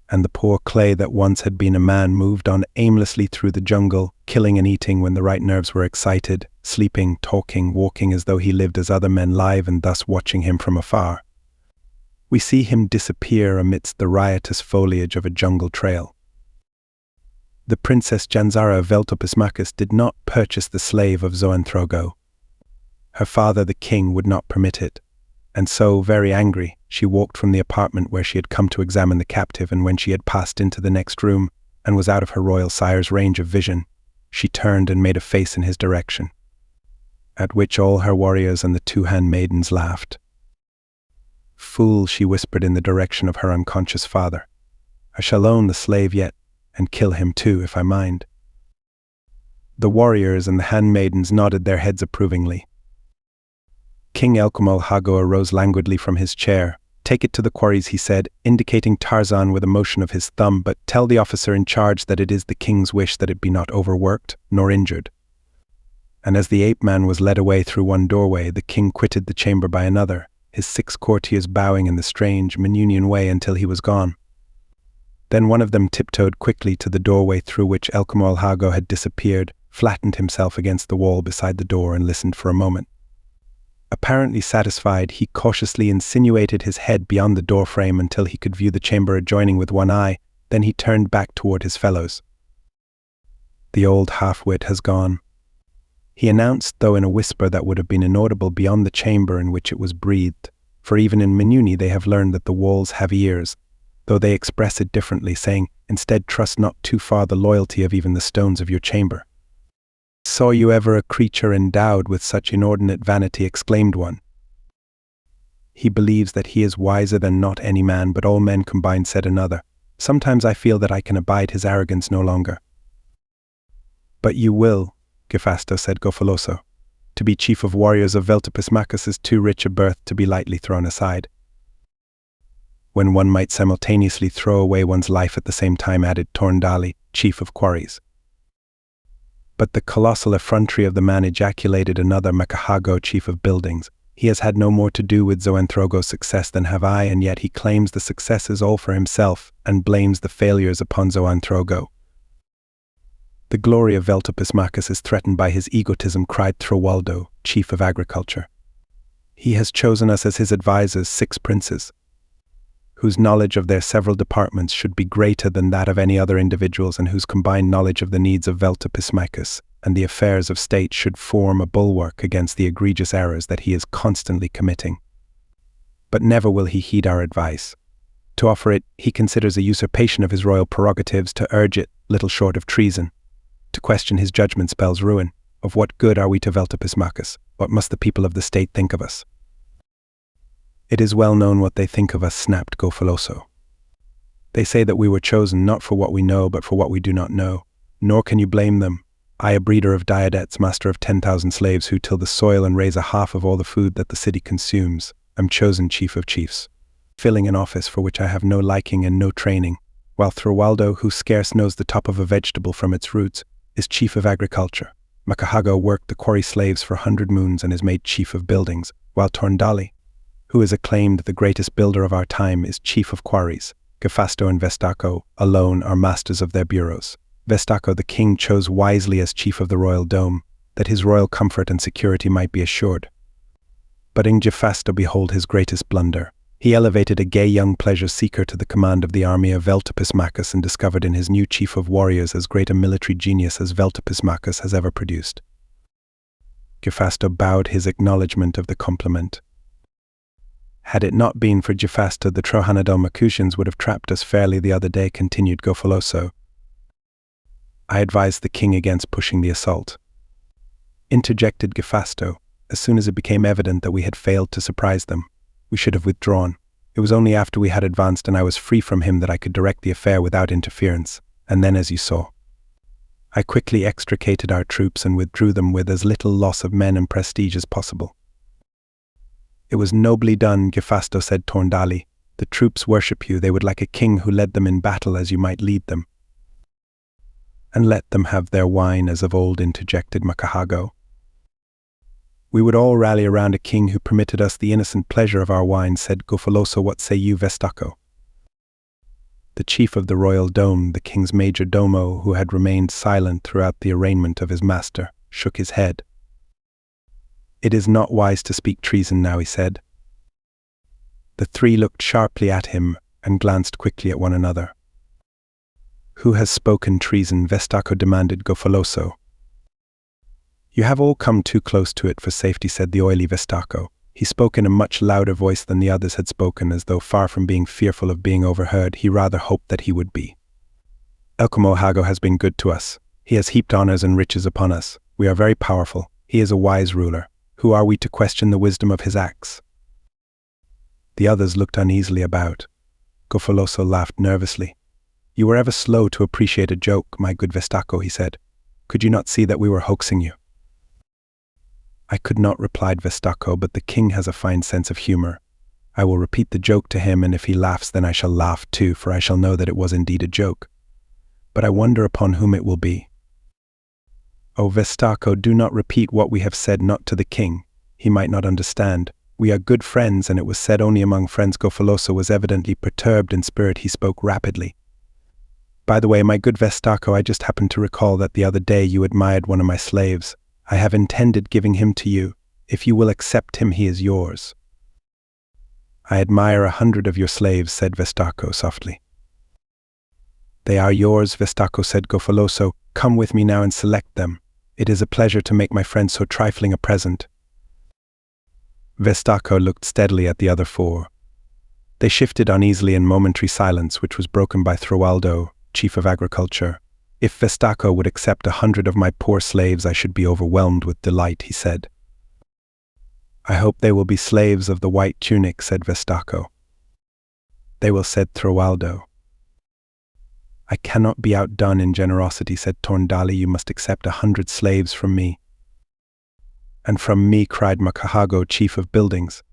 And the poor clay that once had been a man moved on aimlessly through the jungle, killing and eating when the right nerves were excited, sleeping, talking, walking as though he lived as other men live, and thus watching him from afar. We see him disappear amidst the riotous foliage of a jungle trail. The Princess Janzara of Veltopismachus did not purchase the slave of Zoanthrogo. Her father, the king, would not permit it, and so, very angry, she walked from the apartment where she had come to examine the captive, and when she had passed into the next room and was out of her royal sire's range of vision, she turned and made a face in his direction, at which all her warriors and the two handmaidens laughed. "Fool," she whispered in the direction of her unconscious father. "I shall own the slave yet, and kill him too, if I mind." The warriors and the handmaidens nodded their heads approvingly. King Elkumal Hago arose languidly from his chair. "Take it to the quarries," he said, indicating Tarzan with a motion of his thumb, "but tell the officer in charge that it is the king's wish that it be not overworked nor injured." And as the ape-man was led away through one doorway, the king quitted the chamber by another, his 6 courtiers bowing in the strange Manunian way until he was gone. Then one of them tiptoed quickly to the doorway through which Elcamo had disappeared, flattened himself against the wall beside the door and listened for a moment. Apparently satisfied, he cautiously insinuated his head beyond the doorframe until he could view the chamber adjoining with one eye, then he turned back toward his fellows. "The old half-wit has gone," he announced, though in a whisper that would have been inaudible beyond the chamber in which it was breathed, for even in Minuni they have learned that the walls have ears, though they express it differently, saying, "Instead, trust not too far the loyalty of even the stones of your chamber." "Saw you ever a creature endowed with such inordinate vanity?" exclaimed one. "He believes that he is wiser than not any man, but all men combined," said another. "Sometimes I feel that I can abide his arrogance no longer." "But you will," Gefasto said Gofoloso. "To be chief of warriors of Veltepesmachus is too rich a birth to be lightly thrown aside." "When one might simultaneously throw away one's life at the same time," added Torndali, chief of quarries. "But the colossal effrontery of the man," ejaculated another Makahago, chief of buildings. "He has had no more to do with Zoanthrogo's success than have I, and yet he claims the success is all for himself, and blames the failures upon Zoanthrogo." "The glory of Veltepesmachus is threatened by his egotism," cried Throwaldo, chief of agriculture. "He has chosen us as his advisors, 6 princes, whose knowledge of their several departments should be greater than that of any other individuals, and whose combined knowledge of the needs of Veltepesmachus and the affairs of state should form a bulwark against the egregious errors that he is constantly committing. But never will he heed our advice. To offer it, he considers a usurpation of his royal prerogatives; to urge it, little short of treason. To question his judgment spells ruin. Of what good are we to Veltepesmachus? What must the people of the state think of us?" "It is well known what they think of us," snapped Gofoloso. "They say that we were chosen not for what we know, but for what we do not know. Nor can you blame them. I, a breeder of Diadetes, master of 10,000 slaves who till the soil and raise a half of all the food that the city consumes, am chosen chief of chiefs, filling an office for which I have no liking and no training, while Throwaldo, who scarce knows the top of a vegetable from its roots, is chief of agriculture. Makahago worked the quarry slaves for 100 moons and is made chief of buildings, while Torndali, who is acclaimed the greatest builder of our time, is chief of quarries. Gefasto and Vestaco alone are masters of their bureaus. Vestaco the king chose wisely as chief of the royal dome, that his royal comfort and security might be assured. But in Gefasto behold his greatest blunder. He elevated a gay young pleasure-seeker to the command of the army of Veltepesmachus and discovered in his new chief of warriors as great a military genius as Veltepesmachus has ever produced. Gefasto bowed his acknowledgement of the compliment. "Had it not been for Gefasto, the Trohanadal would have trapped us fairly the other day," continued Gofoloso. "I advised the king against pushing the assault," interjected Gefasto. "As soon as it became evident that we had failed to surprise them, we should have withdrawn. It was only after we had advanced and I was free from him that I could direct the affair without interference, and then, as you saw, I quickly extricated our troops and withdrew them with as little loss of men and prestige as possible." "It was nobly done," Gefasto said Torndali. "The troops worship you. They would like a king who led them in battle as you might lead them." "And let them have their wine as of old," interjected Makahago. "We would all rally around a king who permitted us the innocent pleasure of our wine," said Gofoloso. "What say you, Vestaco?" The chief of the royal dome, the king's major domo, who had remained silent throughout the arraignment of his master, shook his head. "It is not wise to speak treason now," he said. The 3 looked sharply at him and glanced quickly at one another. "Who has spoken treason?" Vestaco demanded Gofoloso. "You have all come too close to it for safety," said the oily Vestaco. He spoke in a much louder voice than the others had spoken, as though far from being fearful of being overheard, he rather hoped that he would be. "Elcamo has been good to us. He has heaped honors and riches upon us. We are very powerful. He is a wise ruler. Who are we to question the wisdom of his acts?" The others looked uneasily about. Gofoloso laughed nervously. "You were ever slow to appreciate a joke, my good Vestaco," he said. "Could you not see that we were hoaxing you?" "I could not," replied Vestaco, "but the king has a fine sense of humor. I will repeat the joke to him, and if he laughs, then I shall laugh too, for I shall know that it was indeed a joke. But I wonder upon whom it will be." "Oh, Vestaco, do not repeat what we have said, not to the king. He might not understand. We are good friends, and it was said only among friends." Gofoloso was evidently perturbed in spirit. He spoke rapidly. By the way, my good Vestako, I just happened to recall that the other day you admired one of my slaves. I have intended giving him to you. If you will accept him, he is yours. I admire 100 of your slaves, said Vestako softly. They are yours, Vestako, said Gofoloso. Come with me now and select them. It is a pleasure to make my friend so trifling a present. Vestako looked steadily at the other 4. They shifted uneasily in momentary silence, which was broken by Throaldo, chief of agriculture. If Vestako would accept 100 of my poor slaves, I should be overwhelmed with delight, he said. I hope they will be slaves of the white tunic, said Vestako. They will, said Throaldo. I cannot be outdone in generosity, said Torndali. You must accept 100 slaves from me. And from me, cried Makahago, chief of buildings.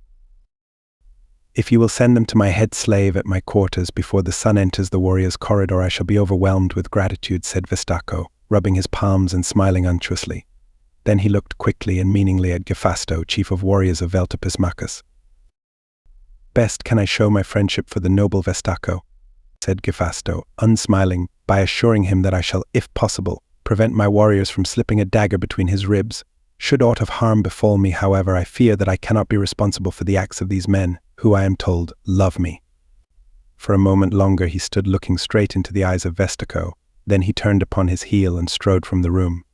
If you will send them to my head slave at my quarters before the sun enters the warrior's corridor, I shall be overwhelmed with gratitude, said Vestako, rubbing his palms and smiling unctuously. Then he looked quickly and meaningly at Gefasto, chief of warriors of Veltopus Macus. Best can I show my friendship for the noble Vestako, said Gefasto, unsmiling, by assuring him that I shall, if possible, prevent my warriors from slipping a dagger between his ribs. Should aught of harm befall me, however, I fear that I cannot be responsible for the acts of these men, who, I am told, love me. For a moment longer he stood looking straight into the eyes of Vestako, then he turned upon his heel and strode from the room.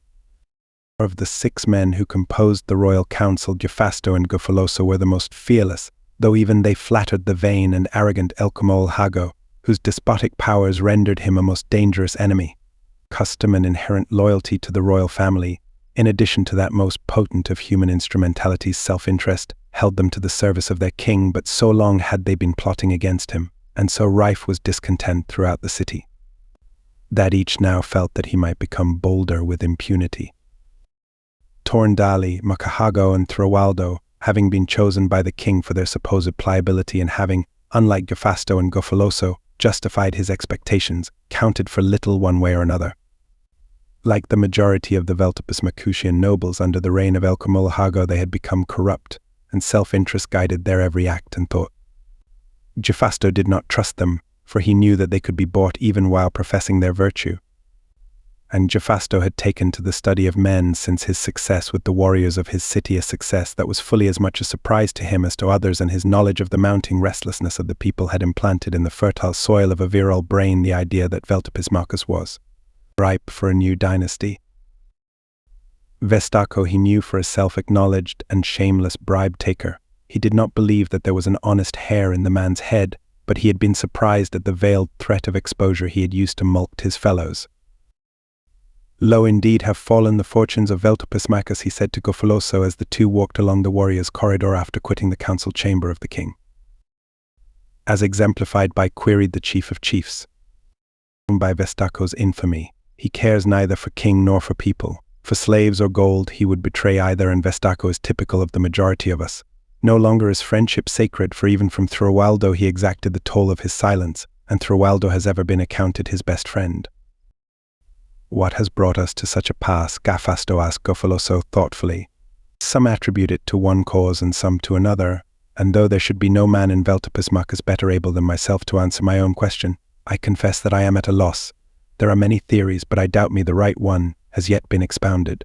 Of the 6 men who composed the royal council, Gefasto and Gofoloso were the most fearless, though even they flattered the vain and arrogant Elcomol Hago, whose despotic powers rendered him a most dangerous enemy. Custom and inherent loyalty to the royal family, in addition to that most potent of human instrumentalities, self-interest, held them to the service of their king, but so long had they been plotting against him, and so rife was discontent throughout the city, that each now felt that he might become bolder with impunity. Torndali, Makahago, and Throaldo, having been chosen by the king for their supposed pliability and having, unlike Gefasto and Gofoloso, justified his expectations, counted for little one way or another. Like the majority of the Veltopus Macusian nobles under the reign of Elcomolahago, they had become corrupt, and self-interest guided their every act and thought. Gefasto did not trust them, for he knew that they could be bought even while professing their virtue. And Gefasto had taken to the study of men since his success with the warriors of his city, a success that was fully as much a surprise to him as to others, and his knowledge of the mounting restlessness of the people had implanted in the fertile soil of a virile brain the idea that Veltopus Macus was ripe for a new dynasty. Vestako he knew for a self-acknowledged and shameless bribe-taker. He did not believe that there was an honest hair in the man's head, but he had been surprised at the veiled threat of exposure he had used to mulct his fellows. Low indeed have fallen the fortunes of Veltopus Macus, he said to Gofoloso as the two walked along the warrior's corridor after quitting the council chamber of the king. As exemplified by, queried the chief of chiefs. By Vestako's infamy, he cares neither for king nor for people. For slaves or gold he would betray either, and Vestako is typical of the majority of us. No longer is friendship sacred, for even from Throaldo he exacted the toll of his silence, and Throaldo has ever been accounted his best friend. What has brought us to such a pass? Gefasto asked Gofoloso thoughtfully. Some attribute it to one cause and some to another, and though there should be no man in Veltopus Macus better able than myself to answer my own question, I confess that I am at a loss. There are many theories, but I doubt me the right one has yet been expounded.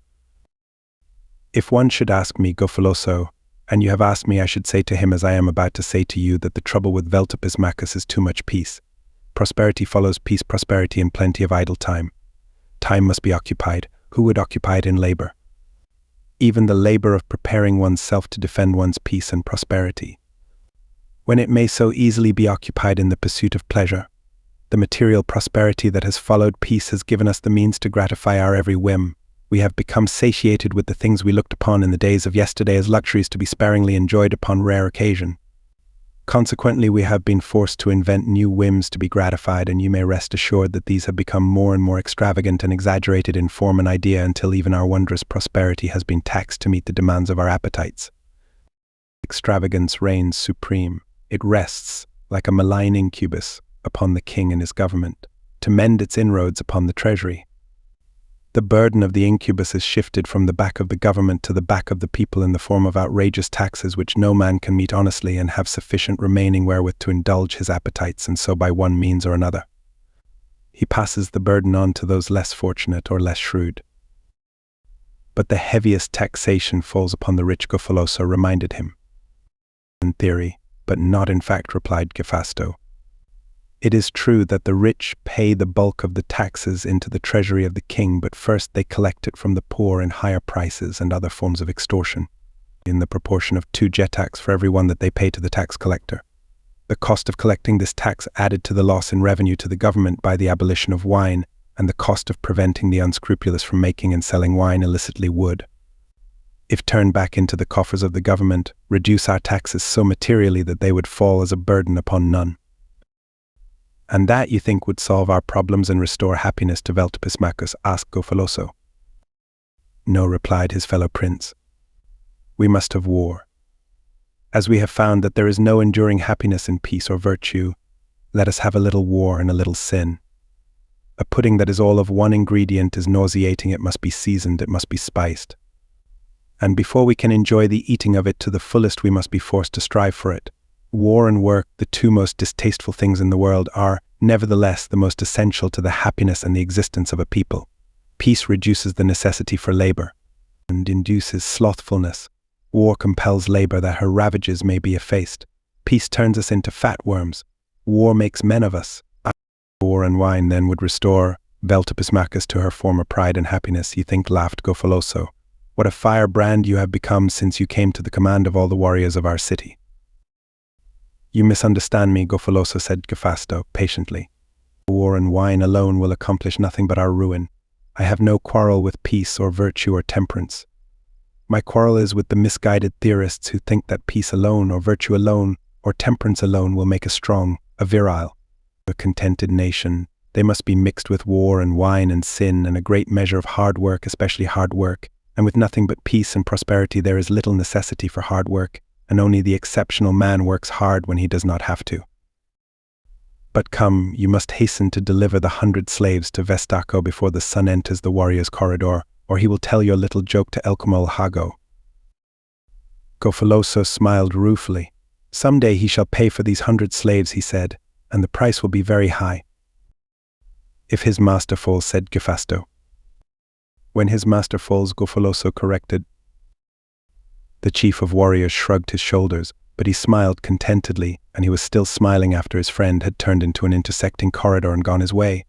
If one should ask me, Gofoloso, and you have asked me, I should say to him as I am about to say to you, that the trouble with Veltopus Macus is too much peace. Prosperity follows peace, prosperity and plenty of idle time. Time must be occupied. Who would occupy it in labor? Even the labor of preparing oneself to defend one's peace and prosperity, when it may so easily be occupied in the pursuit of pleasure. The material prosperity that has followed peace has given us the means to gratify our every whim. We have become satiated with the things we looked upon in the days of yesterday as luxuries to be sparingly enjoyed upon rare occasion. Consequently, we have been forced to invent new whims to be gratified, and you may rest assured that these have become more and more extravagant and exaggerated in form and idea until even our wondrous prosperity has been taxed to meet the demands of our appetites. Extravagance reigns supreme. It rests, like a malign incubus, upon the king and his government, to mend its inroads upon the treasury. The burden of the incubus is shifted from the back of the government to the back of the people in the form of outrageous taxes which no man can meet honestly and have sufficient remaining wherewith to indulge his appetites, and so by one means or another He passes the burden on to those less fortunate or less shrewd. But the heaviest taxation falls upon the rich, Gofoloso reminded him. In theory, but not in fact, replied Gefasto. It is true that the rich pay the bulk of the taxes into the treasury of the king, but first they collect it from the poor in higher prices and other forms of extortion, in the proportion of 2 jetaks for every one that they pay to the tax collector. The cost of collecting this tax added to the loss in revenue to the government by the abolition of wine, and the cost of preventing the unscrupulous from making and selling wine illicitly would, if turned back into the coffers of the government, reduce our taxes so materially that they would fall as a burden upon none. And that, you think, would solve our problems and restore happiness to Veltepusmachus? Asked Gofoloso. No, replied his fellow prince. We must have war. As we have found that there is no enduring happiness in peace or virtue, let us have a little war and a little sin. A pudding that is all of one ingredient is nauseating. It must be seasoned, it must be spiced. And before we can enjoy the eating of it to the fullest, we must be forced to strive for it. War and work, the 2 most distasteful things in the world, are, nevertheless, the most essential to the happiness and the existence of a people. Peace reduces the necessity for labor and induces slothfulness. War compels labor that her ravages may be effaced. Peace turns us into fat worms. War makes men of us. War and wine then would restore Veltepusmachus to her former pride and happiness, you think, laughed Gofoloso. What a firebrand you have become since you came to the command of all the warriors of our city. You misunderstand me, Gofoloso, said Gefasto patiently. War and wine alone will accomplish nothing but our ruin. I have no quarrel with peace or virtue or temperance. My quarrel is with the misguided theorists who think that peace alone or virtue alone or temperance alone will make a strong, a virile, a contented nation. They must be mixed with war and wine and sin and a great measure of hard work, especially hard work, and with nothing but peace and prosperity there is little necessity for hard work, and only the exceptional man works hard when he does not have to. But come, you must hasten to deliver the 100 slaves to Vestaco before the sun enters the warrior's corridor, or he will tell your little joke to Elcomol Hago. Gofoloso smiled ruefully. Some day he shall pay for these 100 slaves, he said, and the price will be very high. If his master falls, said Gefasto. When his master falls, Gofoloso corrected. The chief of warriors shrugged his shoulders, but he smiled contentedly, and he was still smiling after his friend had turned into an intersecting corridor and gone his way.